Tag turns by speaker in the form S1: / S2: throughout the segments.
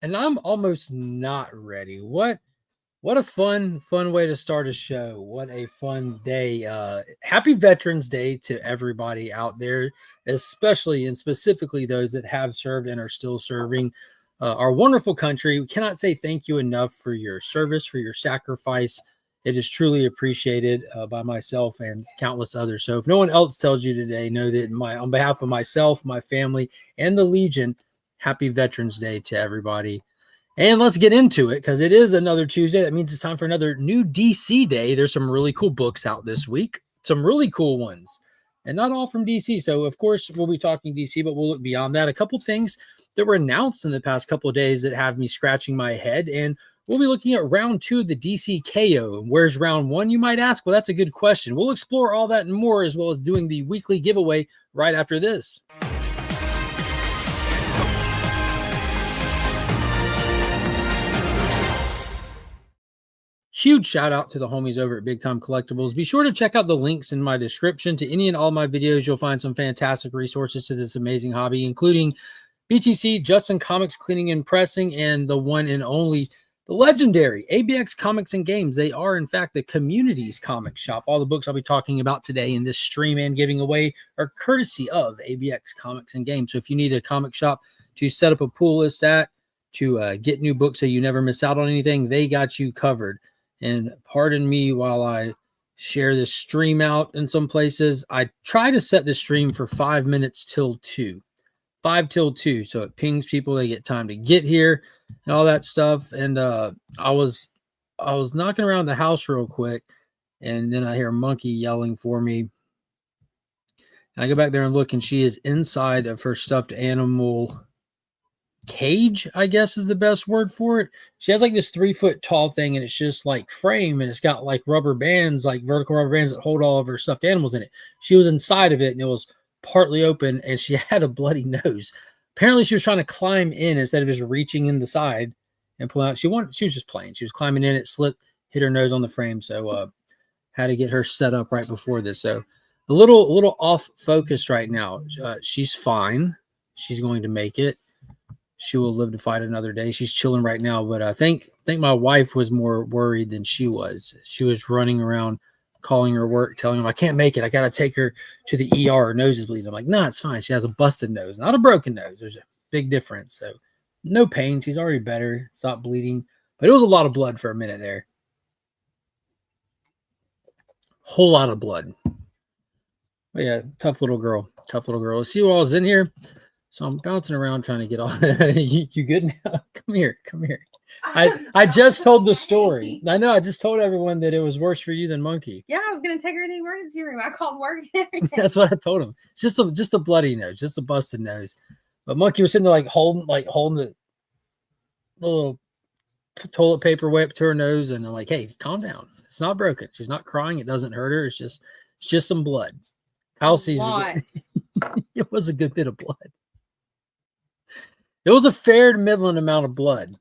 S1: And I'm almost not ready. What a fun way to start a show. What a fun day. Happy Veterans Day to everybody out there, especially and specifically those that have served and are still serving our wonderful country. We cannot say thank you enough for your service, for your sacrifice. It is truly appreciated by myself and countless others. So if no one else tells you today, know that on behalf of myself, my family, and the Legion, happy Veterans Day to everybody. And let's get into it because it is another Tuesday. That means it's time for another new DC day. There's some really cool books out this week, some really cool ones, and not all from DC. So, of course, we'll be talking DC, but we'll look beyond that. A couple things that were announced in the past couple of days that have me scratching my head. And we'll be looking at round 2 of the DC KO. Where's round 1, you might ask? Well, that's a good question. We'll explore all that and more, as well as doing the weekly giveaway right after this. Huge shout out to the homies over at Big Time Collectibles. Be sure to check out the links in my description to any and all my videos. You'll find some fantastic resources to this amazing hobby, including BTC, Justin Comics Cleaning and Pressing, and the one and only, the legendary ABX Comics and Games. They are, in fact, the community's comic shop. All the books I'll be talking about today in this stream and giving away are courtesy of ABX Comics and Games. So if you need a comic shop to set up a pool list at, to get new books so you never miss out on anything, they got you covered. And pardon me while I share this stream out in some places. I try to set the stream for 5 minutes till 2. 5 till 2. So it pings people. They get time to get here and all that stuff. And I was knocking around the house real quick. And then I hear a monkey yelling for me. And I go back there and look, and she is inside of her stuffed animal cage, I guess is the best word for it. She has like this 3-foot tall thing, and it's just like frame, and it's got like rubber bands, like vertical rubber bands that hold all of her stuffed animals in it. She was inside of it, and it was partly open, and she had a bloody nose. Apparently she was trying to climb in instead of just reaching in the side and pull out. She was just playing. She was climbing in, it slipped, hit her nose on the frame. So had to get her set up right before this. So a little off focus right now. She's fine. She's going to make it. She will live to fight another day. She's chilling right now, but I think my wife was more worried than she was. She was running around calling her work, telling them, I can't make it. I got to take her to the ER. Her nose is bleeding. I'm like, no, it's fine. She has a busted nose, not a broken nose. There's a big difference. So no pain. She's already better. Stopped bleeding, but it was a lot of blood for a minute there. Whole lot of blood. But yeah, tough little girl. Tough little girl. Let's see who all's in here. So I'm bouncing around trying to get on. you good now? Come here. I just told the story. I know. I just told everyone that it was worse for you than Monkey.
S2: Yeah, I was gonna take her to the emergency room. I called work and everything.
S1: That's what I told him. It's just a bloody nose, just a busted nose. But Monkey was sitting there holding the little toilet paper wet to her nose, and I'm like, hey, calm down. It's not broken. She's not crying. It doesn't hurt her. It's just some blood. Kyle sees it was a good bit of blood. It was a fair to middling amount of blood.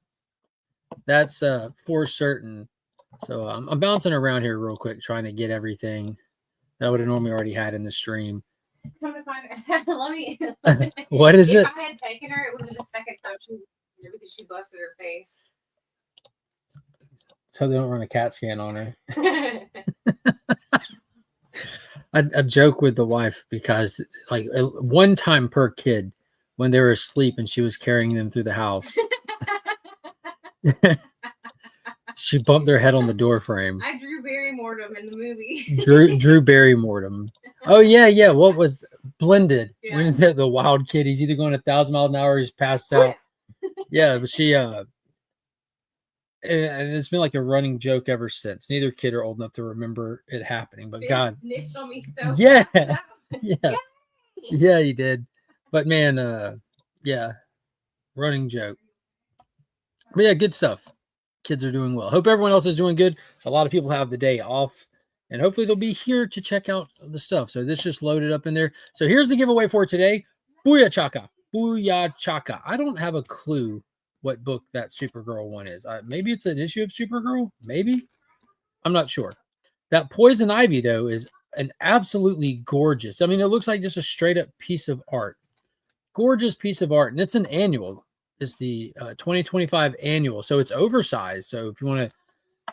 S1: That's for certain. So I'm bouncing around here real quick, trying to get everything that I would have normally already had in the stream.
S2: Come to find her. Let me.
S1: What is it?
S2: If I had taken her, it would be the second time because she busted her face.
S1: So they don't run a CAT scan on her. I joke with the wife because like one time per kid, when they were asleep and she was carrying them through the house, she bumped their head on the door frame.
S2: I Drew Barrymore in the movie.
S1: Drew Barrymore. Oh yeah. What was blended? Yeah. When the wild kid, he's either going 1,000 miles an hour, or he's passed out. Yeah, but she and it's been like a running joke ever since. Neither kid are old enough to remember it happening, but God,
S2: snitched on me so
S1: yeah,
S2: fast.
S1: yeah, he did. But man, yeah, running joke. But yeah, good stuff. Kids are doing well. Hope everyone else is doing good. A lot of people have the day off, and hopefully they'll be here to check out the stuff. So this just loaded up in there. So here's the giveaway for today. Booyah Chaka. Booyah Chaka. I don't have a clue what book that Supergirl one is. Maybe it's an issue of Supergirl. Maybe. I'm not sure. That Poison Ivy, though, is an absolutely gorgeous. I mean, it looks like just a straight up piece of art. Gorgeous piece of art. And it's an annual. is the 2025 annual. So it's oversized. So if you want to,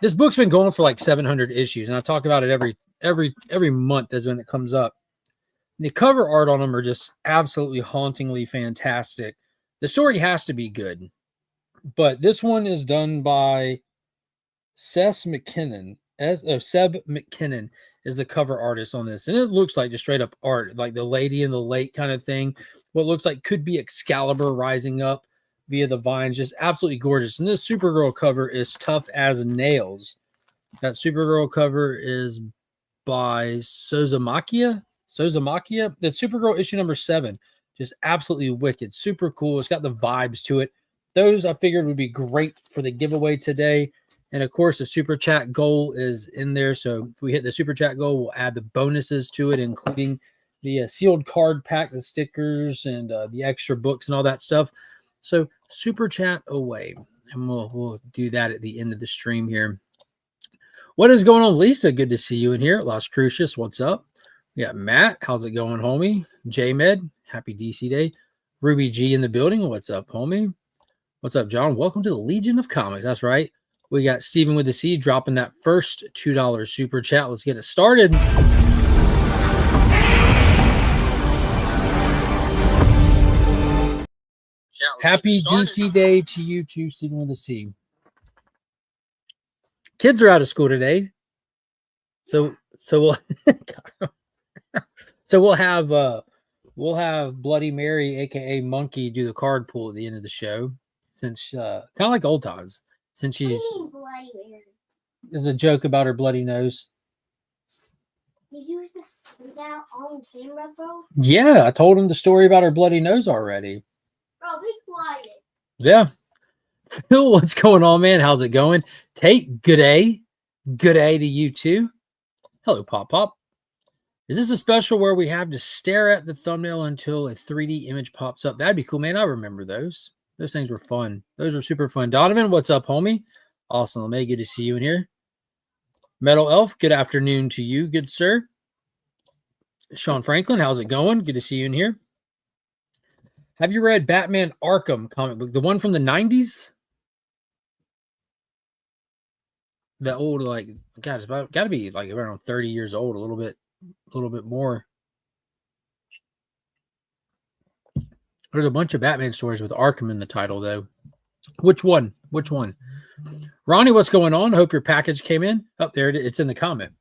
S1: this book's been going for like 700 issues, and I talk about it every month as when it comes up. The cover art on them are just absolutely hauntingly fantastic. The story has to be good, but this one is done by Seb McKinnon. Seb McKinnon is the cover artist on this, and it looks like just straight up art, like the Lady in the Lake kind of thing. What looks like could be Excalibur rising up via the vines, just absolutely gorgeous. And this Supergirl cover is tough as nails. That Supergirl cover is by Sozamakia. That's Supergirl issue number 7. Just absolutely wicked, super cool. It's got the vibes to it. Those I figured would be great for the giveaway today. And of course, the super chat goal is in there. So if we hit the super chat goal, we'll add the bonuses to it, including the sealed card pack, the stickers, and the extra books and all that stuff. So super chat away, and we'll do that at the end of the stream here. What is going on, Lisa? Good to see you in here. Las Crucius, what's up? We got Matt. How's it going, homie? J-Med, happy DC Day. Ruby G in the building. What's up, homie? What's up, John? Welcome to the Legion of Comics. That's right. We got Steven with the C dropping that first $2 super chat. Let's get it started. Happy DC Day to you too, Steven with the C. Kids are out of school today, so we'll we'll have Bloody Mary, aka Monkey, do the card pull at the end of the show, since kind of like old times. Since there's a joke about her bloody nose.
S3: Did you just say that on camera, bro?
S1: Yeah, I told him the story about her bloody nose already.
S3: Bro, be quiet.
S1: Yeah. Phil, what's going on, man? How's it going? Tate, good day. Good day to you too. Hello, Pop Pop. Is this a special where we have to stare at the thumbnail until a 3D image pops up? That'd be cool, man. I remember those. Those things were fun. Those were super fun. Donovan, what's up, homie? Awesome. LeMay, good to see you in here. Metal Elf, good afternoon to you, good sir. Sean Franklin, how's it going? Good to see you in here. Have you read Batman Arkham comic book? The one from the 90s? The old, like, God, it's got to be like around 30 years old, a little bit more. There's a bunch of Batman stories with Arkham in the title, though. Which one? Which one? Ronnie, what's going on? Hope your package came in. Oh, there it is. It's in the comment.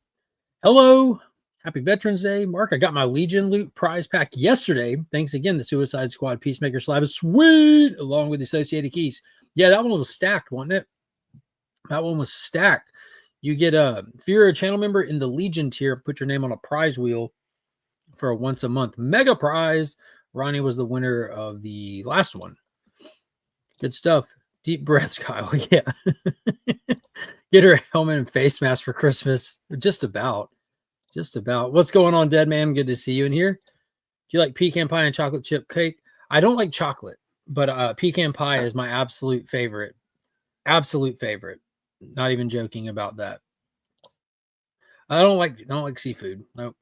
S1: Hello. Happy Veterans Day. Mark, I got my Legion loot prize pack yesterday. Thanks again. The Suicide Squad Peacemaker slab is sweet, along with the associated keys. Yeah, that one was stacked, wasn't it? That one was stacked. You get if you're a channel member in the Legion tier, put your name on a prize wheel for a once a month mega prize. Ronnie was the winner of the last one. Good stuff. Deep breaths, Kyle. Yeah. Get her a helmet and face mask for Christmas. Just about. Just about. What's going on, Dead Man? Good to see you in here. Do you like pecan pie and chocolate chip cake? I don't like chocolate, but pecan pie is my absolute favorite. Absolute favorite. Not even joking about that. I don't like seafood. Nope.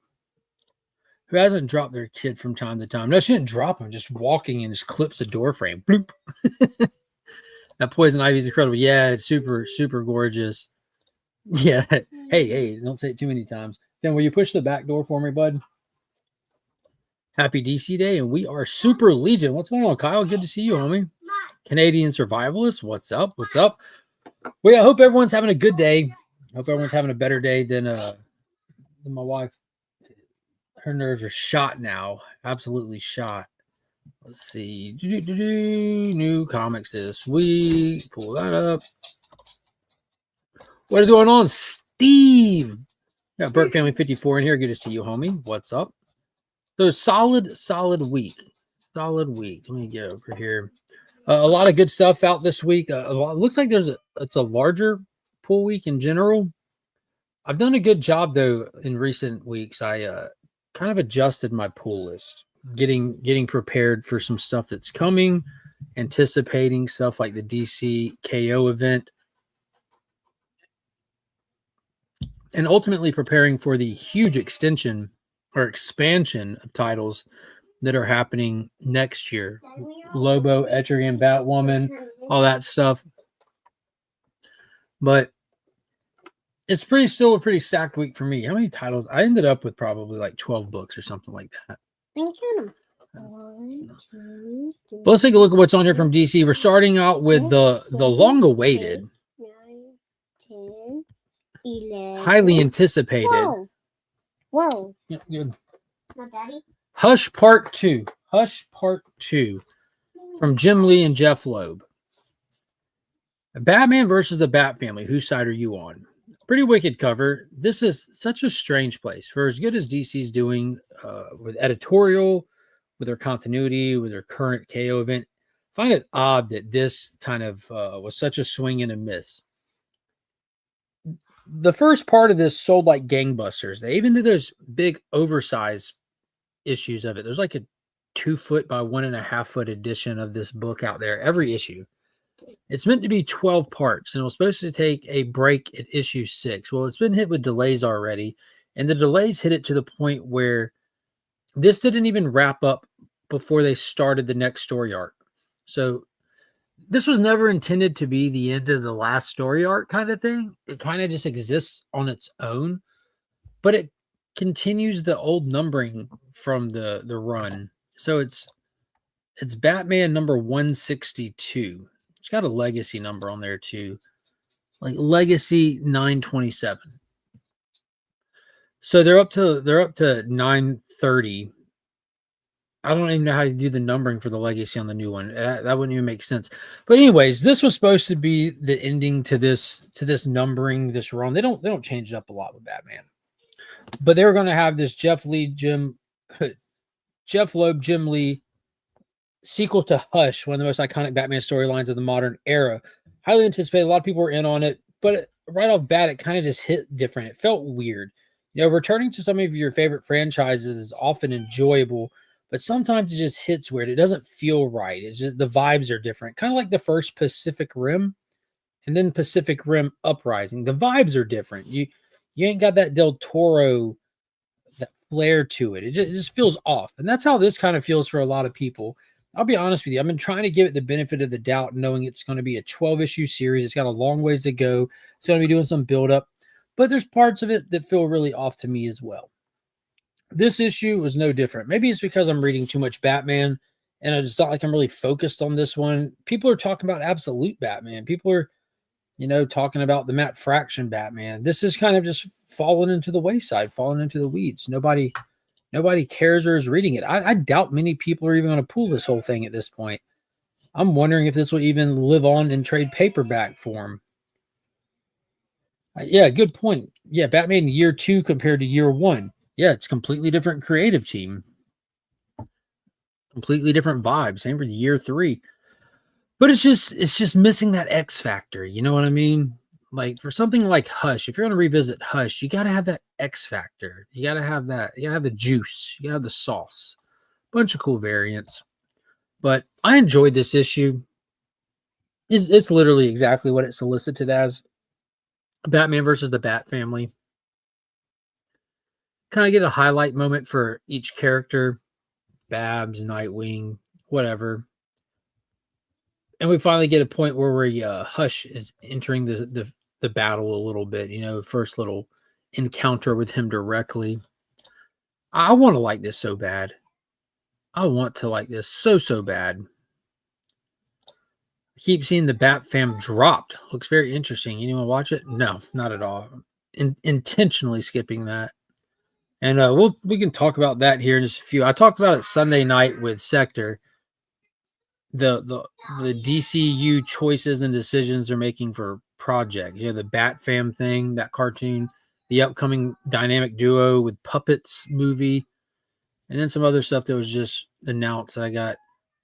S1: Who hasn't dropped their kid from time to time? No, she didn't drop him. Just walking and just clips a door frame. Bloop. That poison ivy is incredible. Yeah, it's super, super gorgeous. Yeah. Hey, don't say it too many times. Then will you push the back door for me, bud? Happy DC Day, and we are Super Legion. What's going on, Kyle? Good to see you, homie. Canadian Survivalist, what's up? What's up? Well, I hope everyone's having a good day. Hope everyone's having a better day than my wife. Her nerves are shot now. Absolutely shot. Let's see. New comics this week. Pull that up. What is going on, Steve? Got Burt Family 54 in here. Good to see you, homie. What's up? So solid week. Solid week. Let me get over here. A lot of good stuff out this week. It looks like it's a larger pull week in general. I've done a good job though in recent weeks. I kind of adjusted my pull list, getting prepared for some stuff that's coming, anticipating stuff like the DC KO event, and ultimately preparing for the huge extension or expansion of titles that are happening next year. Lobo, Etrigan, Batwoman, all that stuff. But it's still a pretty stacked week for me. How many titles? I ended up with probably like 12 books or something like that.
S3: And count 'em. 1, 2, 3,
S1: But let's take a look at what's on here from DC. We're starting out with the long-awaited,
S3: 9, 10, 11.
S1: highly anticipated.
S3: Whoa.
S1: Yep, good.
S3: No, Daddy.
S1: Hush Part 2. Hush Part 2 from Jim Lee and Jeff Loeb. Batman versus the Bat Family. Whose side are you on? Pretty wicked cover. This is such a strange place. For as good as DC's doing with editorial, with their continuity, with their current KO event, I find it odd that this kind of was such a swing and a miss. The first part of this sold like gangbusters. They even did those big oversized issues of it. There's like a 2 foot by 1.5 foot edition of this book out there every issue. It's meant to be 12 parts, and it was supposed to take a break at issue 6. Well, it's been hit with delays already, and the delays hit it to the point where this didn't even wrap up before they started the next story arc. So this was never intended to be the end of the last story arc kind of thing. It kind of just exists on its own, but it continues the old numbering from the run. So it's Batman number 162. It's got a legacy number on there too, like legacy 927. So they're up to 930. I don't even know how to do the numbering for the legacy on the new one. That wouldn't even make sense. But anyways, this was supposed to be the ending to this numbering, this run. They don't change it up a lot with Batman. But they were going to have this Jeff Loeb, Jim Lee sequel to Hush, one of the most iconic Batman storylines of the modern era. Highly anticipated. A lot of people were in on it, but right off bat, it kind of just hit different. It felt weird. You know, returning to some of your favorite franchises is often enjoyable, but sometimes it just hits weird. It doesn't feel right. It's just the vibes are different. Kind of like the first Pacific Rim and then Pacific Rim Uprising. The vibes are different. You ain't got that Del Toro, that flair to it. It just feels off. And that's how this kind of feels for a lot of people. I'll be honest with you. I've been trying to give it the benefit of the doubt, knowing it's going to be a 12-issue series. It's got a long ways to go. It's going to be doing some build-up. But there's parts of it that feel really off to me as well. This issue was no different. Maybe it's because I'm reading too much Batman, and it's not like I'm really focused on this one. People are talking about absolute Batman. People are, talking about the Matt Fraction Batman. This is kind of just fallen into the wayside, fallen into the weeds. Nobody cares or is reading it. I doubt many people are even going to pull this whole thing at this point. I'm wondering if this will even live on in trade paperback form. Yeah, good point. Yeah, Batman year 2 compared to year 1. Yeah, it's completely different creative team. Completely different vibes. Same for year 3. But it's just missing that X factor. You know what I mean? Like for something like Hush, if you're going to revisit Hush, you got to have that X factor. You got to have that. You got to have the juice. You got to have the sauce. Bunch of cool variants. But I enjoyed this issue. It's literally exactly what it solicited as. Batman versus the Bat Family. Kind of get a highlight moment for each character. Babs, Nightwing, whatever. And we finally get a point where Hush is entering the battle a little bit. First little encounter with him directly. I want to like this so bad. I want to like this so bad. I keep seeing the Bat Fam dropped. Looks very interesting. Anyone watch it? No, not at all. Intentionally skipping that. And we can talk about that here in just a few. I talked about it Sunday night with Sector. The DCU choices and decisions they're making for projects. The Bat Fam thing, that cartoon, the upcoming dynamic duo with Puppets movie, and then some other stuff that was just announced that I got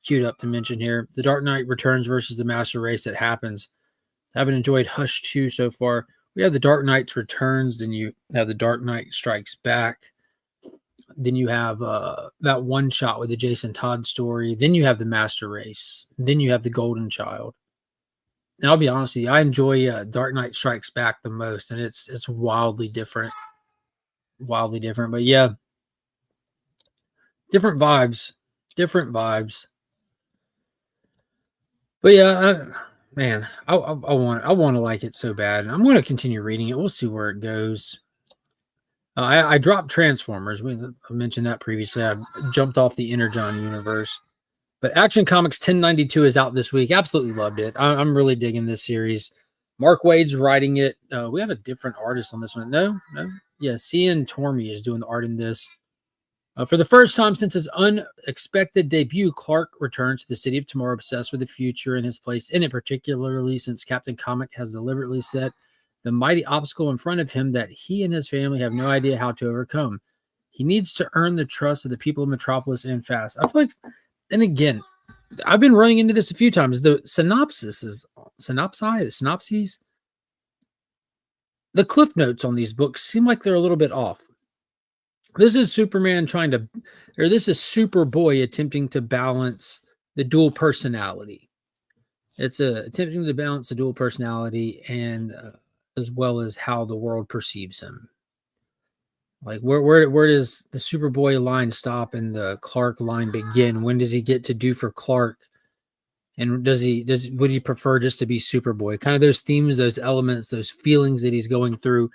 S1: queued up to mention here. The Dark Knight Returns versus the Master Race that happens. I haven't enjoyed Hush 2 so far. We have the Dark Knight Returns, then you have the Dark Knight Strikes Back. Then you have that one shot with the Jason Todd story. Then you have the Master Race. Then you have the Golden Child. And I'll be honest with you, I enjoy Dark Knight Strikes Back the most, and it's wildly different. Wildly different, but yeah, different vibes. Different vibes. But yeah, I want to like it so bad, and I'm going to continue reading it. We'll see where it goes. I dropped Transformers. I mentioned that previously. I jumped off the Energon universe. But Action Comics 1092 is out this week. Absolutely loved it. I'm really digging this series. Mark Wade's writing it. We had a different artist on this one. No. Yeah, Cian Tormey is doing the art in this. For the first time since his unexpected debut, Clark returns to the City of Tomorrow obsessed with the future and his place in it, particularly since Captain Comic has deliberately set the mighty obstacle in front of him that he and his family have no idea how to overcome. He needs to earn the trust of the people of Metropolis and fast. I feel like, and again, I've been running into this a few times. The synopses, the cliff notes on these books seem like they're a little bit off. This is Superman this is Superboy attempting to balance the dual personality. It's attempting to balance the dual personality and as well as how the world perceives him. Like where does the Superboy line stop and the Clark line begin? When does he get to do for Clark? And would he prefer just to be Superboy? Kind of those themes, those elements, those feelings that he's going through,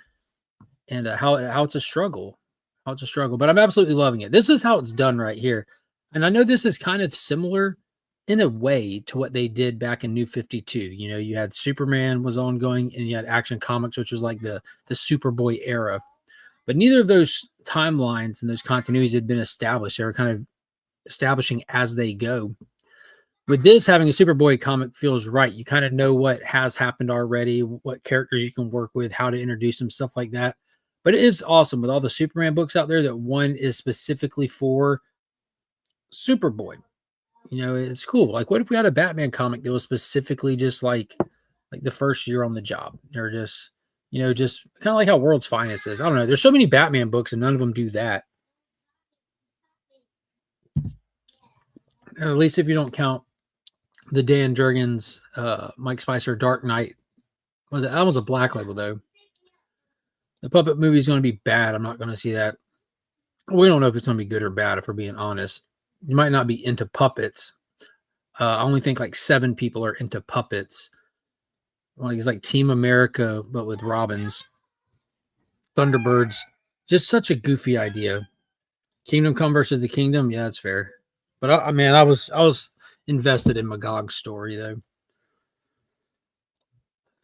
S1: and how it's a struggle. But I'm absolutely loving it. This is how it's done right here. And I know this is kind of similar in a way to what they did back in New 52. You know, you had Superman was ongoing and you had Action Comics, which was like the Superboy era. But neither of those timelines and those continuities had been established. They were kind of establishing as they go. With this, having a Superboy comic feels right. You kind of know what has happened already, what characters you can work with, how to introduce them, stuff like that. But it is awesome with all the Superman books out there that one is specifically for Superboy. You know, it's cool. Like, what if we had a Batman comic that was specifically just like the first year on the job, or just, you know, just kind of like how World's Finest is. I don't know. There's so many Batman books and none of them do that. At least if you don't count the Dan Jurgens, Mike Spicer, Dark Knight. That was a Black Label though. The puppet movie is going to be bad. I'm not going to see that. We don't know if it's going to be good or bad, if we're being honest. You might not be into puppets. I only think like 7 people are into puppets. Like it's like Team America, but with Robins. Thunderbirds. Just such a goofy idea. Kingdom Come versus the Kingdom. Yeah, that's fair. But I was invested in Magog's story though.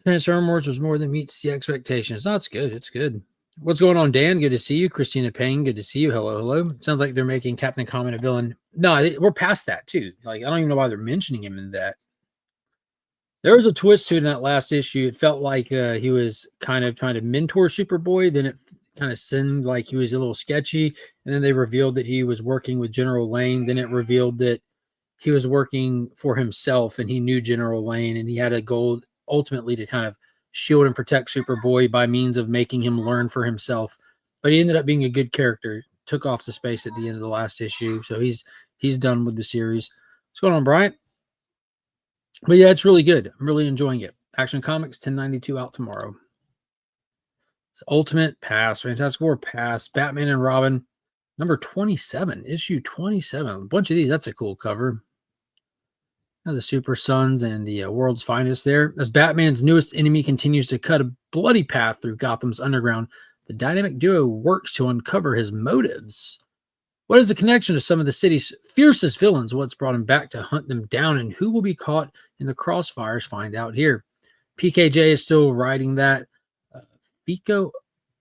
S1: Transformers was more than meets the expectations. No, it's good. It's good. What's going on, Dan? Good to see you. Christina Payne, good to see you. Hello. Sounds like they're making Captain Comet a villain. No, we're past that too. Like, I don't even know why they're mentioning him in that. There was a twist to it in that last issue. It felt like he was kind of trying to mentor Superboy. Then it kind of seemed like he was a little sketchy. And then they revealed that he was working with General Lane. Then it revealed that he was working for himself and he knew General Lane and he had a goal ultimately to kind of shield and protect Superboy by means of making him learn for himself. But he ended up being a good character. Took off the space at the end of the last issue. So he's done with the series. What's going on, Bryant? But yeah, it's really good. I'm really enjoying it. Action Comics 1092 out tomorrow. It's Ultimate pass. Fantastic Four pass. Batman and Robin number 27. Issue 27. A bunch of these. That's a cool cover. The Super Sons and the World's Finest there. As Batman's newest enemy continues to cut a bloody path through Gotham's underground, the dynamic duo works to uncover his motives. What is the connection to some of the city's fiercest villains? What's brought him back to hunt them down, and who will be caught in the crossfires? Find out here. PKJ is still writing that. Fico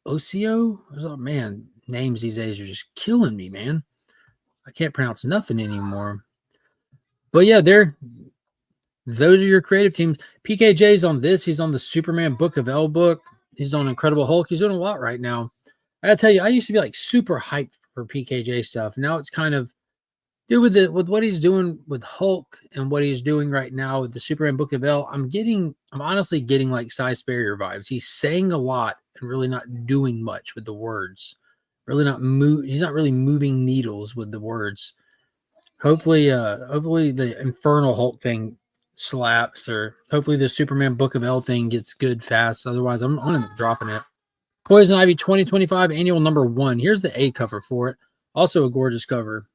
S1: Ocio? Oh, man, names these days are just killing me, man. I can't pronounce nothing anymore. But yeah, those are your creative teams. PKJ's on this. He's on the Superman Book of L book. He's on Incredible Hulk. He's doing a lot right now. I gotta tell you, I used to be like super hyped for PKJ stuff. Now it's kind of, dude, with what he's doing with Hulk and what he's doing right now with the Superman Book of L, I'm honestly getting like Cy Sperrier vibes. He's saying a lot and really not doing much with the words. He's not really moving needles with the words. Hopefully the Infernal Hulk thing slaps, or hopefully the Superman Book of L thing gets good fast. Otherwise, I'm going to end up dropping it. Poison Ivy 2025 annual number 1. Here's the A cover for it. Also a gorgeous cover.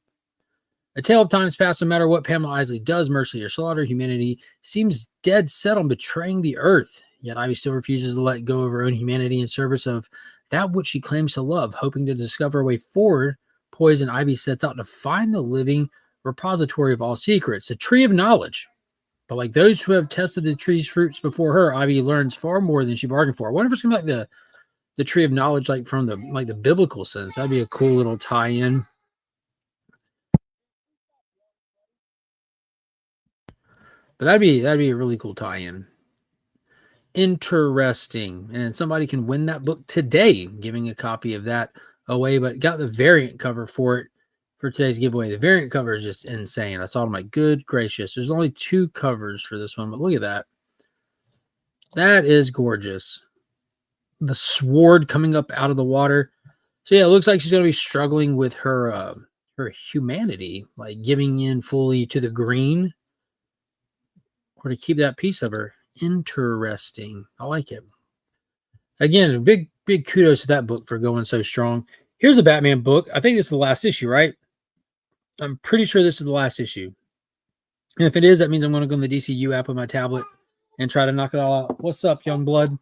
S1: A tale of times past, no matter what Pamela Isley does, mercy or slaughter, humanity seems dead set on betraying the earth. Yet Ivy still refuses to let go of her own humanity in service of that which she claims to love. Hoping to discover a way forward, Poison Ivy sets out to find the living repository of all secrets, the tree of knowledge. But like those who have tested the tree's fruits before her, Ivy learns far more than she bargained for. I wonder if it's gonna be like the tree of knowledge, like from the biblical sense. That'd be a cool little tie-in. But that'd be a really cool tie-in. Interesting. And somebody can win that book today, giving a copy of that away, but got the variant cover for it for today's giveaway. The variant cover is just insane. I saw it, I'm like, good gracious. There's only 2 covers for this one, but look at that. That is gorgeous. The sword coming up out of the water. So yeah, it looks like she's going to be struggling with her humanity, like giving in fully to the green, or to keep that piece of her. Interesting. I like it. Again, big kudos to that book for going so strong. Here's a Batman book. I think it's the last issue, right? I'm pretty sure this is the last issue. And if it is, that means I'm going to go in the DCU app on my tablet and try to knock it all out. What's up, young blood?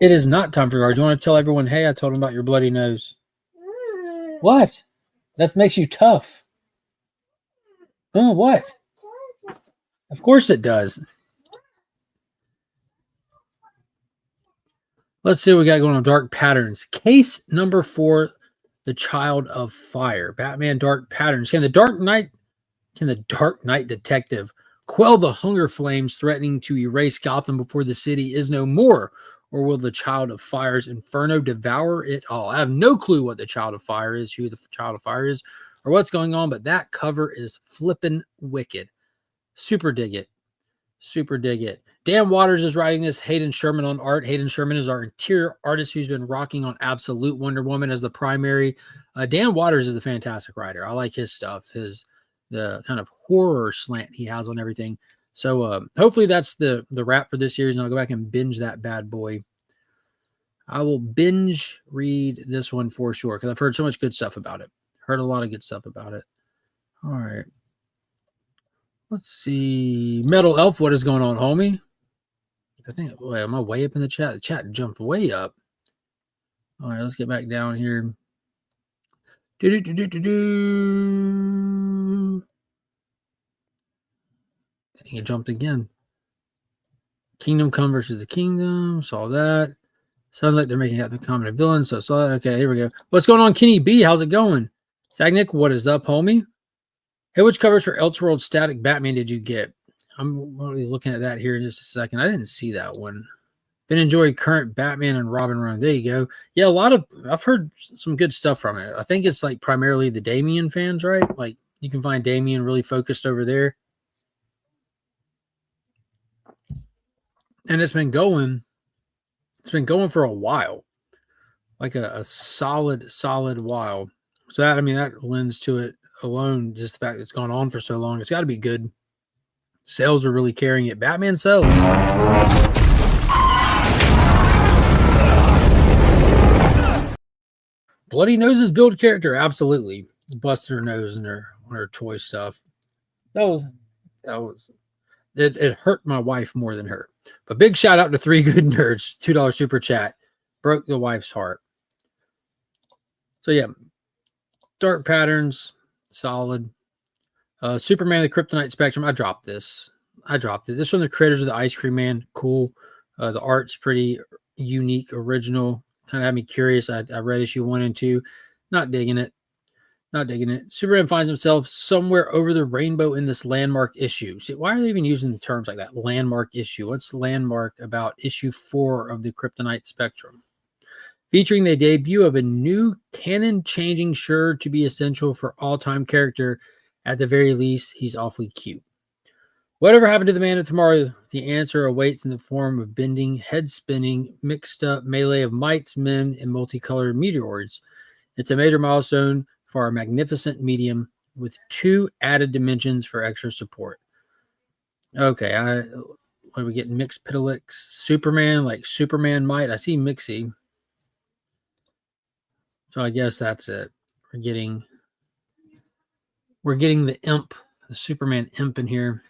S1: It is not time for guards. You want to tell everyone, hey, I told them about your bloody nose. What? That makes you tough. Oh, what? Of course it does. Let's see what we got going on. Dark Patterns. Case number 4, The Child of Fire. Batman Dark Patterns. Can the Dark Knight detective quell the hunger flames threatening to erase Gotham before the city is no more? Or will the Child of Fire's inferno devour it all? I have no clue what the Child of Fire is, who the Child of Fire is, or what's going on, but that cover is flippin' wicked. Super dig it. Super dig it. Dan Waters is writing this. Hayden Sherman on art. Hayden Sherman is our interior artist who's been rocking on Absolute Wonder Woman as the primary. Dan Waters is a fantastic writer. I like his stuff. The kind of horror slant he has on everything. So hopefully that's the wrap for this series, and I'll go back and binge that bad boy. I will binge read this one for sure because I've heard so much good stuff about it. Heard a lot of good stuff about it. All right. Let's see. Metal Elf, what is going on, homie? I think, wait, am I way up in the chat? The chat jumped way up. All right, let's get back down here. I think it jumped again. Kingdom Come versus the Kingdom. Saw that. Sounds like they're making out the common villain. So I saw that. Okay, here we go. What's going on, Kenny B? How's it going? Sagnick, what is up, homie? Hey, which covers for Elseworld Static Batman did you get? I'm really looking at that here in just a second. I didn't see that one. Been enjoying current Batman and Robin run. There you go. Yeah, I've heard some good stuff from it. I think it's like primarily the Damian fans, right? Like you can find Damian really focused over there. And it's been going for a while. Like a solid while. So that lends to it alone, just the fact that it's gone on for so long. It's got to be good. Sales are really carrying it. Batman sells. Bloody Noses build character, absolutely. Busted her nose in her toy stuff. That was it hurt my wife more than her. But big shout out to 3 Good Nerds, $2 super chat. Broke the wife's heart. So yeah, Dark Patterns, solid. Superman the Kryptonite Spectrum. I dropped it. This from the creators of the Ice Cream Man. Cool. The art's pretty unique, original. Kind of had me curious. I read issue 1 and 2. Not digging it. Superman finds himself somewhere over the rainbow in this landmark issue. See, why are they even using terms like that? Landmark issue. What's landmark about issue 4 of the Kryptonite Spectrum? Featuring the debut of a new canon-changing, sure to be essential for all-time character. At the very least, he's awfully cute. Whatever happened to the Man of Tomorrow? The answer awaits in the form of bending, head-spinning, mixed-up melee of mites, men, and multicolored meteoroids. It's a major milestone for our magnificent medium with 2 added dimensions for extra support. Okay, what are we getting? Mixed Pitilix, Superman, like Superman might. I see Mixie. So I guess that's it. we're getting the imp, the Superman imp in here.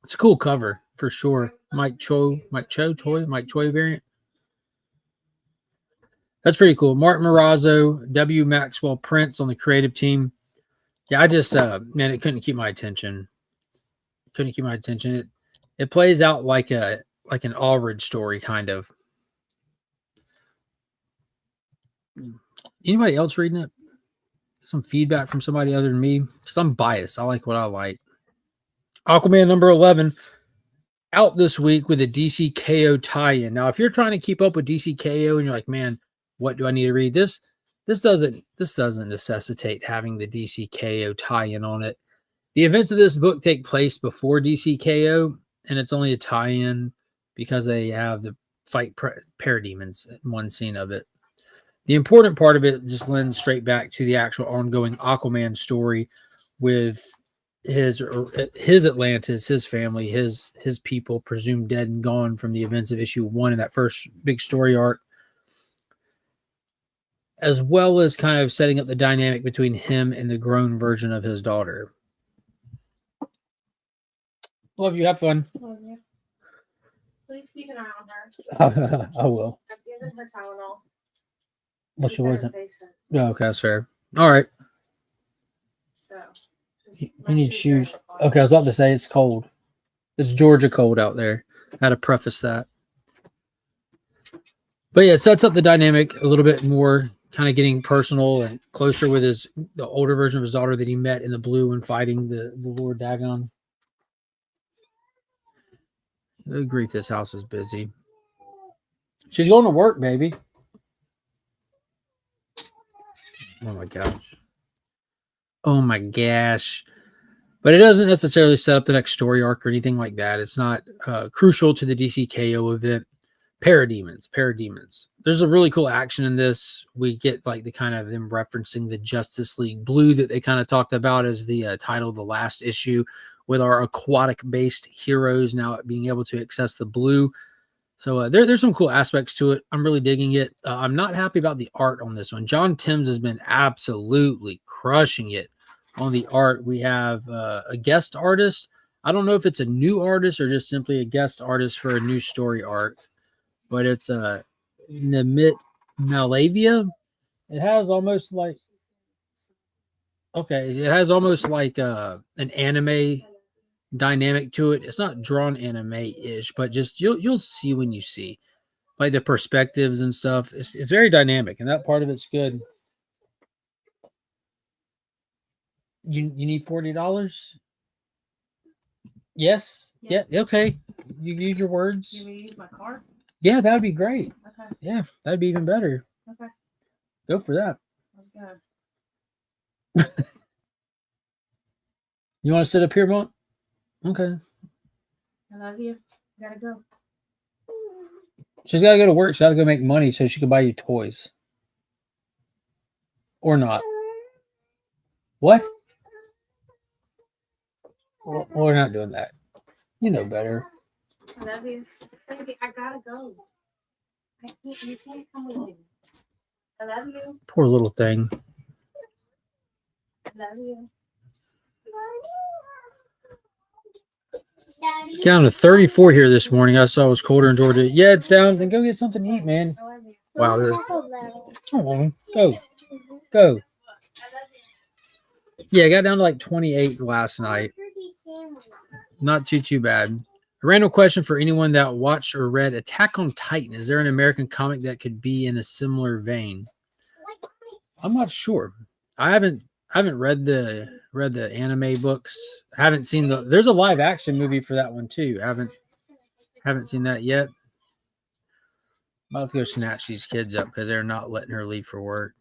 S1: It's a cool cover for sure. Mike Choi variant. That's pretty cool. Martin Morazzo, W. Maxwell Prince on the creative team. Yeah, I just man, it couldn't keep my attention. It plays out like an Allred story kind of. Anybody else reading it? Some feedback from somebody other than me? Because I'm biased. I like what I like. Aquaman number 11 out this week with a DC KO tie-in. Now, if you're trying to keep up with DC KO and you're like, man, what do I need to read? This doesn't necessitate having the DC KO tie-in on it. The events of this book take place before DC KO, and it's only a tie-in because they have the fight parademons in one scene of it. The important part of it just lends straight back to the actual ongoing Aquaman story with his Atlantis, his family, his people presumed dead and gone from the events of issue 1 in that first big story arc, as well as kind of setting up the dynamic between him and the grown version of his daughter. Love you. Have fun.
S2: Love you. Please keep an eye on her.
S1: I will.
S2: I've given her Tylenol.
S1: What's
S2: She's
S1: your
S2: had
S1: word?
S2: her face hurt.
S1: Yeah, okay, that's fair. All right.
S2: So
S1: You need shoes. Okay, I was about to say it's cold. It's Georgia cold out there. I had to preface that. But yeah, it sets up the dynamic a little bit more, kind of getting personal and closer with the older version of his daughter that he met in the blue when fighting the Lord Dagon. Good grief, this house is busy. She's going to work, baby. Oh my gosh. Oh my gosh. But it doesn't necessarily set up the next story arc or anything like that. It's not crucial to the DC KO event. Parademons. There's a really cool action in this. We get like the kind of them referencing the Justice League Blue that they kind of talked about as the title of the last issue, with our aquatic-based heroes now being able to access the blue. So there's some cool aspects to it. I'm really digging it. I'm not happy about the art on this one. John Timms has been absolutely crushing it on the art. We have a guest artist. I don't know if it's a new artist or just simply a guest artist for a new story arc, but it's Namit Malavia. It has almost like, okay, it has almost like an anime dynamic to it. It's not drawn anime-ish, but just you'll see when you see like the perspectives and stuff. It's very dynamic, and that part of it's good. You need $40? Yes.
S2: Yes.
S1: Yeah. Okay. You use your words.
S2: You want me to use my card?
S1: Yeah, that would be great.
S2: Okay.
S1: Yeah, that'd be even better.
S2: Okay.
S1: Go for that.
S2: Let's go.
S1: You want to sit up here, Mont? Okay.
S2: I love you. Gotta go.
S1: She's got to go to work. She's got to go make money so she can buy you toys. Or not. What? Well, we're not doing that. You know better.
S2: I love you. Baby, I gotta go. You can't come with me. I love you.
S1: Poor little thing.
S2: I love you.
S1: Down to 34 here this morning. I saw it was colder in Georgia. Yeah, it's down. Then go get something to eat, man.
S2: I love you.
S1: Wow. Come on. Go. Go. Yeah, I got down to like 28 last night. Not too bad. A random question for anyone that watched or read Attack on Titan. Is there an American comic that could be in a similar vein? I'm not sure. I haven't read the anime books. I haven't seen there's a live action movie for that one too. Haven't seen that yet. I'm about to go snatch these kids up because they're not letting her leave for work.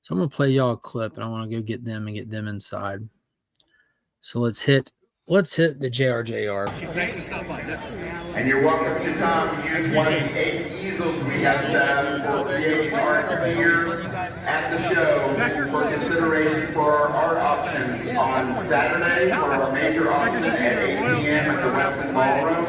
S1: So I'm gonna play y'all a clip, and I want to go get them and get them inside. So let's hit the JRJR.
S4: And you're welcome to come use one of the 8 easels we have set up for creating art here at the show for consideration for our art auctions on Saturday for our major auction at 8 p.m. at the Westin Ballroom.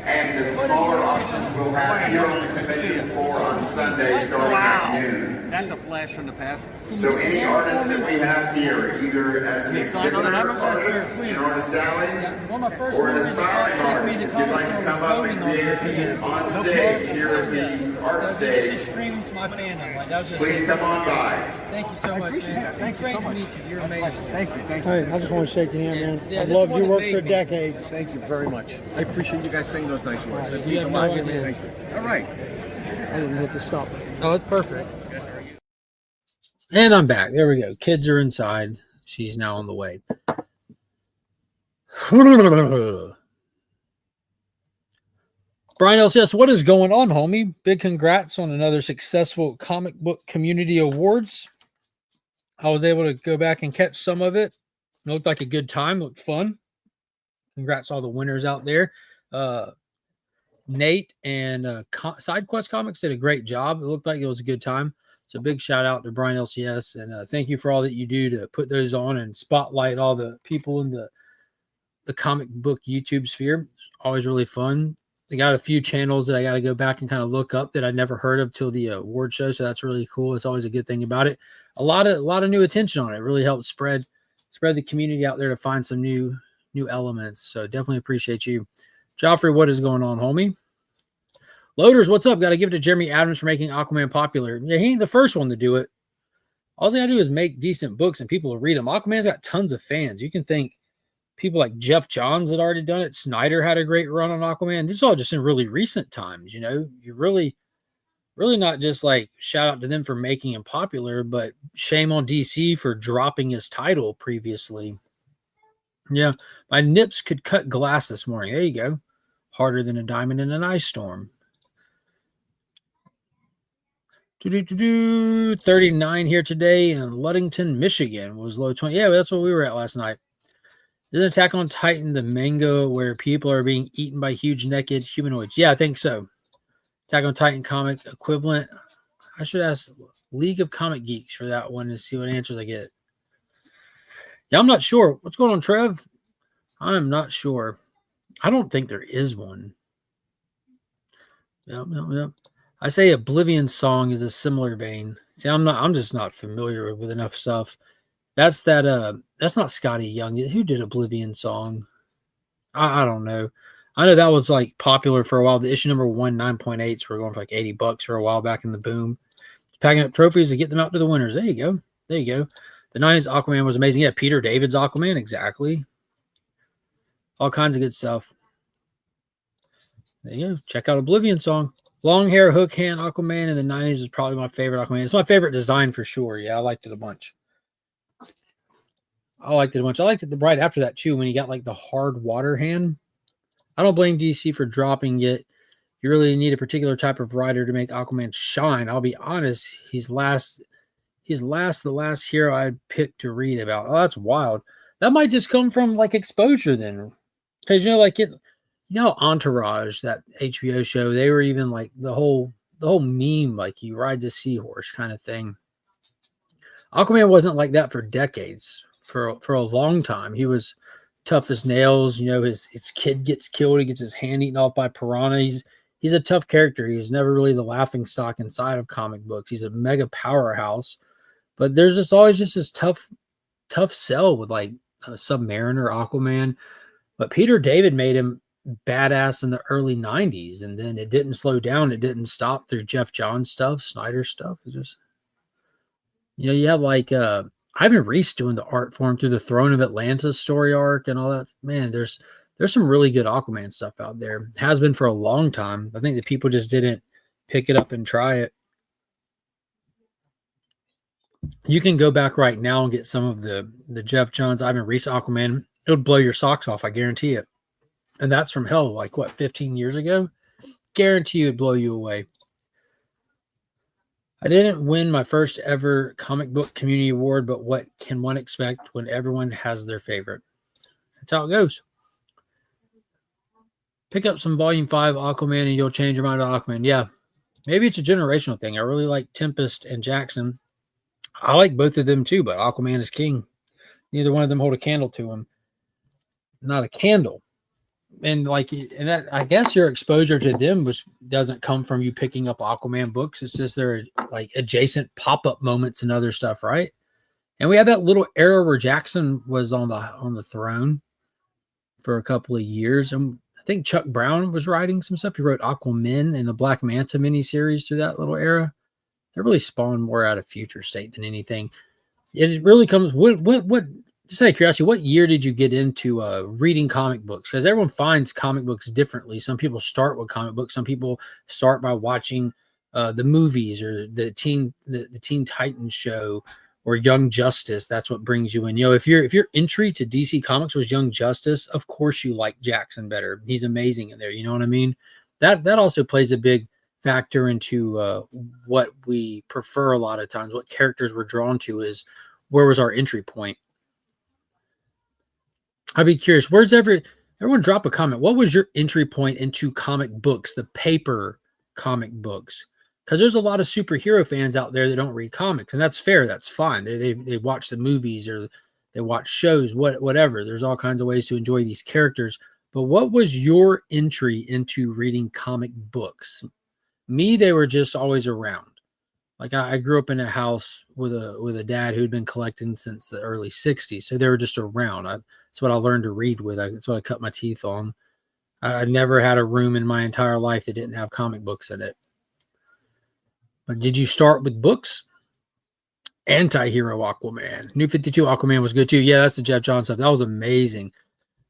S4: And the smaller auctions we'll have here on the convention floor on Sunday starting at noon.
S5: That's a flash from the past.
S4: So any artist that we have here, either as an exhibitor artist in Artist Alley,
S1: One of my first
S4: or an
S1: memories of
S4: aspiring
S1: taking me
S4: artist,
S1: to
S4: if you'd
S1: comic
S4: like to
S1: store
S4: come
S1: was
S4: up
S1: voting
S4: and
S1: on
S4: create a
S1: this
S4: piece
S1: again.
S4: on
S1: No
S4: stage
S1: club.
S4: here at the art
S1: So this
S4: stage,
S1: just screams my fandom. Like, that was just
S4: please come on by.
S1: Thank you so much, man.
S5: Thank you
S1: Great
S5: so
S1: to
S5: much.
S1: meet you. You're amazing.
S5: Thank you. Thank you.
S6: Hey, I just want to shake your hand, man.
S1: Yeah,
S6: I've
S1: this
S6: loved
S1: is
S6: your
S1: what
S6: work
S1: it
S6: for
S1: made me.
S6: decades.
S5: Thank you very much. I appreciate you guys saying those nice words. That
S1: You
S5: means
S1: have
S5: a
S1: no
S5: lot.
S1: idea.
S5: Thank you. All right.
S6: I didn't hit the stop.
S1: Oh, it's perfect. And I'm back. There we go. Kids are inside. She's now on the way. Brian LCS, what is going on, homie? Big congrats on another successful comic book community awards. I was able to go back and catch some of it. It looked like a good time. Looked fun. Congrats to all the winners out there. Nate and SideQuest Comics did a great job. It looked like it was a good time. So big shout out to Brian LCS, and thank you for all that you do to put those on and spotlight all the people in the comic book YouTube sphere. It's always really fun. They got a few channels that I got to go back and kind of look up that I'd never heard of till the award show. So that's really cool. It's always a good thing about it. A lot of new attention on it. Really helps spread the community out there to find some new elements. So definitely appreciate you. Joffrey, what is going on, homie? Loaders, what's up? Got to give it to Jeremy Adams for making Aquaman popular. Yeah, he ain't the first one to do it. All they got to do is make decent books and people will read them. Aquaman's got tons of fans. You can think people like Jeff Johns had already done it. Snyder had a great run on Aquaman. This is all just in really recent times, you know. You're really not just like shout out to them for making him popular, but shame on DC for dropping his title previously. Yeah, my nips could cut glass this morning. There you go. Harder than a diamond in an ice storm. 39 here today in Ludington, Michigan was low 20. Yeah, that's what we were at last night. Is Attack on Titan the manga where people are being eaten by huge naked humanoids? Yeah, I think so. Attack on Titan comic equivalent. I should ask League of Comic Geeks for that one and see what answers I get. Yeah, I'm not sure. What's going on, Trev? I'm not sure. I don't think there is one. Yep. I say Oblivion Song is a similar vein. See, I'm just not familiar with enough stuff. That's not Scotty Young. Who did Oblivion Song? I don't know. I know that was like popular for a while. The issue number 1, 9.8s were going for like $80 for a while back in the boom. Packing up trophies to get them out to the winners. There you go. The 90s Aquaman was amazing. Yeah, Peter David's Aquaman, exactly. All kinds of good stuff. There you go. Check out Oblivion Song. Long hair, hook hand Aquaman in the 90s is probably my favorite Aquaman. It's my favorite design for sure. Yeah, I liked it a bunch. I liked it right after that too, when he got like the hard water hand. I don't blame DC for dropping it. You really need a particular type of writer to make Aquaman shine. I'll be honest, he's the last hero I'd pick to read about. Oh, that's wild. That might just come from like exposure then. Because Entourage, that HBO show, they were even like the whole meme, like you ride the seahorse kind of thing. Aquaman wasn't like that for decades. For a long time, he was tough as nails. You know, his kid gets killed. He gets his hand eaten off by piranha. He's a tough character. He was never really the laughing stock inside of comic books. He's a mega powerhouse, but there's just always this tough sell with like a Submariner, Aquaman. But Peter David made him badass in the early 90s, and then it didn't slow down. It didn't stop through Jeff Johns stuff, Snyder stuff. It's just, you have like Ivan Reis doing the art for him through the Throne of Atlantis story arc and all that. Man, there's some really good Aquaman stuff out there. It has been for a long time. I think that people just didn't pick it up and try it. You can go back right now and get some of the Jeff Johns, Ivan Reis Aquaman. It would blow your socks off, I guarantee it. And that's from hell, like what, 15 years ago? Guarantee it'd blow you away. I didn't win my first ever comic book community award, but what can one expect when everyone has their favorite? That's how it goes. Pick up some Volume 5 Aquaman and you'll change your mind about Aquaman. Yeah, maybe it's a generational thing. I really like Tempest and Jackson. I like both of them too, but Aquaman is king. Neither one of them hold a candle to him. Not a candle. and like, and that, I guess your exposure to them doesn't come from you picking up Aquaman books. It's just their like adjacent pop-up moments and other stuff, right? And we had that little era where Jackson was on the throne for a couple of years. And I think Chuck Brown was writing some stuff. He wrote Aquaman and the Black Manta miniseries through that little era. That really spawned more out of Future State than anything. It really comes, what just out of curiosity, what year did you get into reading comic books? Because everyone finds comic books differently. Some people start with comic books. Some people start by watching the movies or the Teen Titans show or Young Justice. That's what brings you in. You know, if your entry to DC Comics was Young Justice, of course you like Jackson better. He's amazing in there. You know what I mean? That also plays a big factor into what we prefer a lot of times. What characters we're drawn to is where was our entry point. I'd be curious. Everyone drop a comment. What was your entry point into comic books, the paper comic books? Because there's a lot of superhero fans out there that don't read comics, and that's fair. That's fine. They watch the movies or they watch shows, whatever. There's all kinds of ways to enjoy these characters. But what was your entry into reading comic books? Me, they were just always around. Like I grew up in a house with a dad who'd been collecting since the early 60s. So they were just around. That's what I learned to read with. That's what I cut my teeth on. I never had a room in my entire life that didn't have comic books in it. But did you start with books? Anti-hero Aquaman. New 52 Aquaman was good too. Yeah, that's the Jeff John stuff. That was amazing.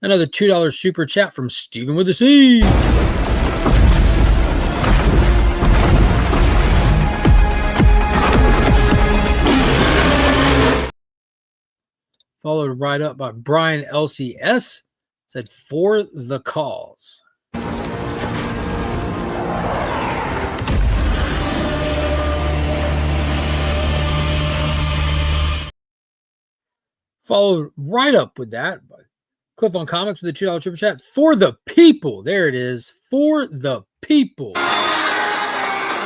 S1: Another $2 super chat from Steven with a C. Followed right up by Brian LCS. Said, for the cause. Followed right up with that by Cliff on Comics with a $2 super chat. For the people. There it is. For the people.
S7: You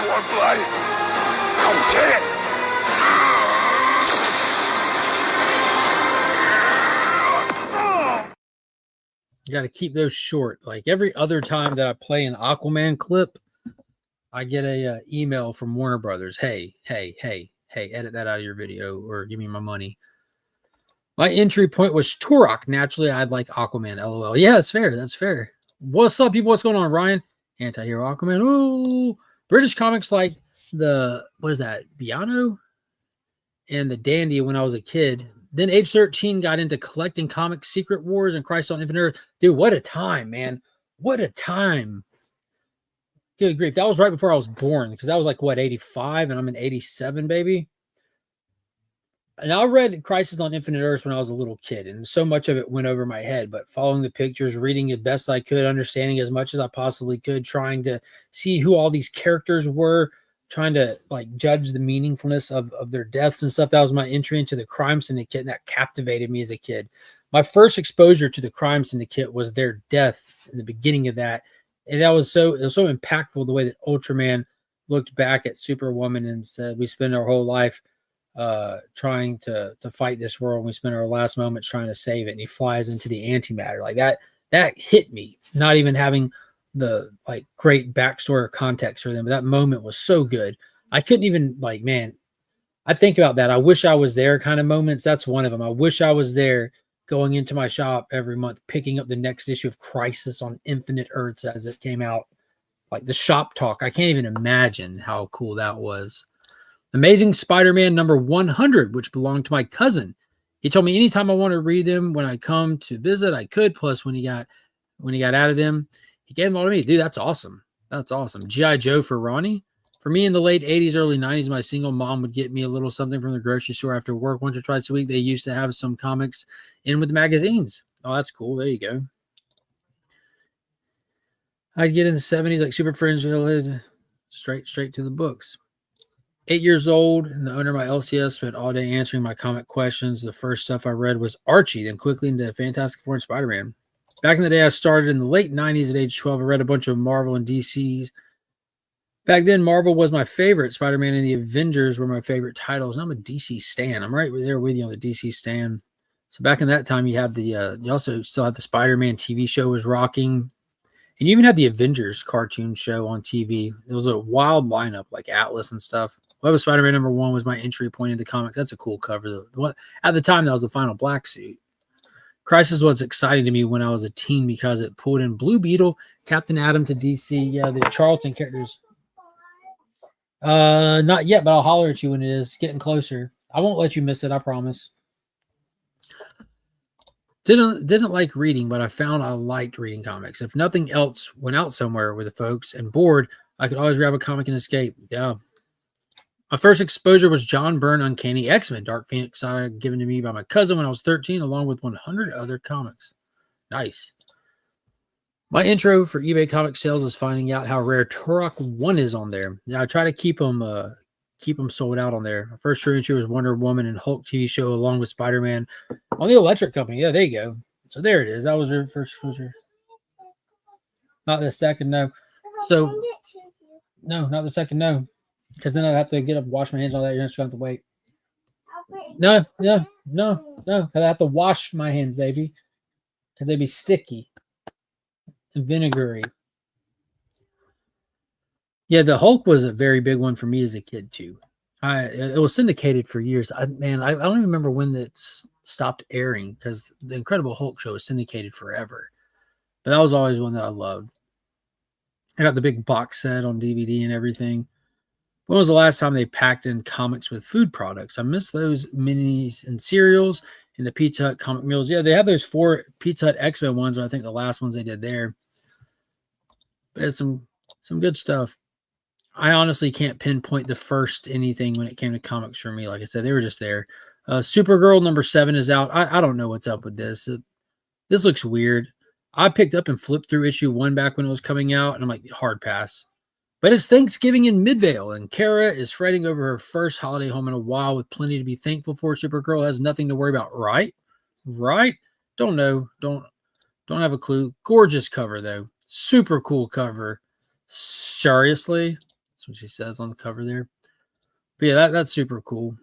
S7: want blood? I'll get it.
S1: You got to keep those short. Like every other time that I play an Aquaman clip, I get a email from Warner Brothers. Hey, edit that out of your video or give me my money. My entry point was Turok. Naturally, I'd like Aquaman. LOL. Yeah, that's fair. That's fair. What's up, people? What's going on, Ryan? Anti-hero Aquaman. Oh, British comics like what is that? Biano and the Dandy when I was a kid. Then age 13 got into collecting comics, Secret Wars and Christ on Infinite Earth. Dude, what a time, man. What a time. Good grief. That was right before I was born because that was like, what, 85? And I'm in 87, baby. And I read Crisis on Infinite Earths when I was a little kid, and so much of it went over my head. But following the pictures, reading as best I could, understanding as much as I possibly could, trying to see who all these characters were, trying to like judge the meaningfulness of their deaths and stuff. That was my entry into the Crime Syndicate, and that captivated me as a kid. My first exposure to the Crime Syndicate was their death in the beginning of that, and it was so impactful the way that Ultraman looked back at Superwoman and said, "We spend our whole life trying to fight this world, and we spend our last moments trying to save it." And he flies into the antimatter like that. That hit me. Not even having the like great backstory or context for them, but that moment was so good. I couldn't even like, man, I think about that. I wish I was there kind of moments. That's one of them. I wish I was there going into my shop every month, picking up the next issue of Crisis on Infinite Earths as it came out, like the shop talk. I can't even imagine how cool that was. Amazing Spider-Man number 100, which belonged to my cousin. He told me anytime I want to read them when I come to visit, I could. Plus, when he got out of them, he gave them all to me. Dude, that's awesome. That's awesome. G.I. Joe for Ronnie. For me in the late 80s, early 90s, my single mom would get me a little something from the grocery store after work once or twice a week. They used to have some comics in with the magazines. Oh, that's cool. There you go. I'd get in the 70s like Super Friends, straight to the books. 8 years old, and the owner of my LCS spent all day answering my comic questions. The first stuff I read was Archie, then quickly into Fantastic Four and Spider-Man. Back in the day, I started in the late 90s at age 12. I read a bunch of Marvel and DC's. Back then, Marvel was my favorite. Spider-Man and the Avengers were my favorite titles. And I'm a DC stan. I'm right there with you on the DC stan So back in that time, you had the you also still had the Spider-Man TV show was rocking, and you even had the Avengers cartoon show on TV. It was a wild lineup, like Atlas and stuff. Web of Spider-Man #1 was my entry point into comics. That's a cool cover. At the time, that was the final black suit. Crisis was exciting to me when I was a teen because it pulled in Blue Beetle, Captain Atom to DC. Yeah, the Charlton characters. Not yet, but I'll holler at you when it is getting closer. I won't let you miss it, I promise. Didn't like reading, but I found I liked reading comics. If nothing else, went out somewhere with the folks and bored, I could always grab a comic and escape. Yeah. My first exposure was John Byrne Uncanny X-Men Dark Phoenix saga, given to me by my cousin when I was 13, along with 100 other comics. Nice. My intro for eBay comic sales is finding out how rare Turok 1 is on there. Yeah, I try to keep them sold out on there. My first true entry was Wonder Woman and Hulk TV show, along with Spider-Man on the Electric Company. Yeah, there you go. So there it is. That was your first exposure. Not the second, no. So no, not the second, no. Because then I'd have to get up, wash my hands, all that. You're just going to have to wait. No. I have to wash my hands, baby. Because they'd be sticky and vinegary. Yeah, the Hulk was a very big one for me as a kid, too. It was syndicated for years. I don't even remember when it stopped airing because the Incredible Hulk show was syndicated forever. But that was always one that I loved. I got the big box set on DVD and everything. When was the last time they packed in comics with food products? I miss those minis and cereals and the Pizza Hut comic meals. Yeah, they have those 4 Pizza Hut X-Men ones. I think the last ones they did there. But it's some good stuff. I honestly can't pinpoint the first anything when it came to comics for me. Like I said, they were just there. Supergirl #7 is out. I don't know what's up with this. This looks weird. I picked up and flipped through issue 1 back when it was coming out, and I'm like, hard pass. But it's Thanksgiving in Midvale, and Kara is fretting over her first holiday home in a while with plenty to be thankful for. Supergirl has nothing to worry about, right? Right? Don't know. Don't have a clue. Gorgeous cover, though. Super cool cover. Seriously? That's what she says on the cover there. But yeah, that's super cool.